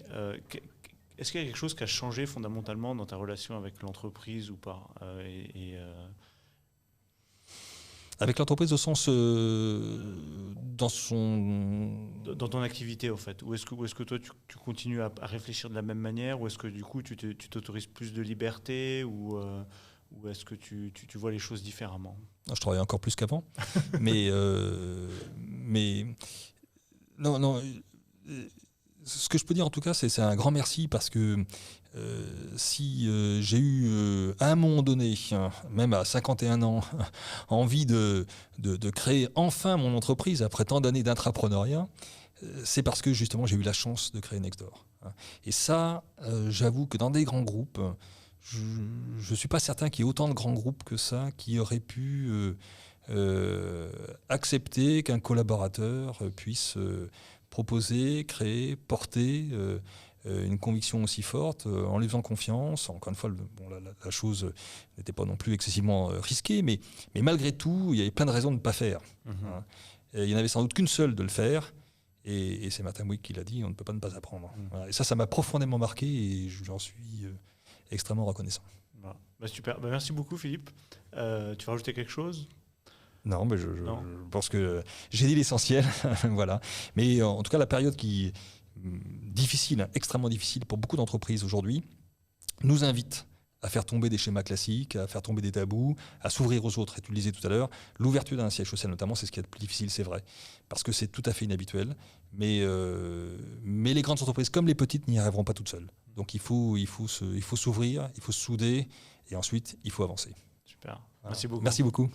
est-ce qu'il y a quelque chose qui a changé fondamentalement dans ta relation avec l'entreprise ou pas Avec l'entreprise au sens dans ton activité, au fait, ou est-ce que toi tu continues à réfléchir de la même manière, ou est-ce que du coup tu t'autorises plus de liberté, ou est-ce que tu vois les choses différemment? Je travaille encore plus qu'avant, mais non. Ce que je peux dire en tout cas, c'est un grand merci, parce que si j'ai eu à un moment donné, même à 51 ans, envie de créer enfin mon entreprise après tant d'années d'intrapreneuriat, c'est parce que justement j'ai eu la chance de créer Nextdoor. Et ça, j'avoue que dans des grands groupes, je ne suis pas certain qu'il y ait autant de grands groupes que ça qui auraient pu accepter qu'un collaborateur puisse proposer, créer, porter une conviction aussi forte, en lui faisant confiance. Encore une fois, la chose n'était pas non plus excessivement risquée, mais malgré tout, il y avait plein de raisons de ne pas faire. Il n'y en avait sans doute qu'une seule de le faire, et c'est Martin Bouygues qui l'a dit, on ne peut pas ne pas apprendre. Voilà. Et ça m'a profondément marqué, et j'en suis extrêmement reconnaissant. Super, merci beaucoup Philippe. Tu veux rajouter quelque chose ? Non, mais je pense que j'ai dit l'essentiel. Voilà. Mais en tout cas, la période qui est difficile, extrêmement difficile pour beaucoup d'entreprises aujourd'hui, nous invite à faire tomber des schémas classiques, à faire tomber des tabous, à s'ouvrir aux autres. Et tu le disais tout à l'heure, l'ouverture d'un siège social notamment, c'est ce qui est le plus difficile, c'est vrai, parce que c'est tout à fait inhabituel. Mais les grandes entreprises, comme les petites, n'y arriveront pas toutes seules. Donc il faut s'ouvrir, il faut se souder, et ensuite il faut avancer. Super. Voilà. Merci beaucoup. Merci beaucoup.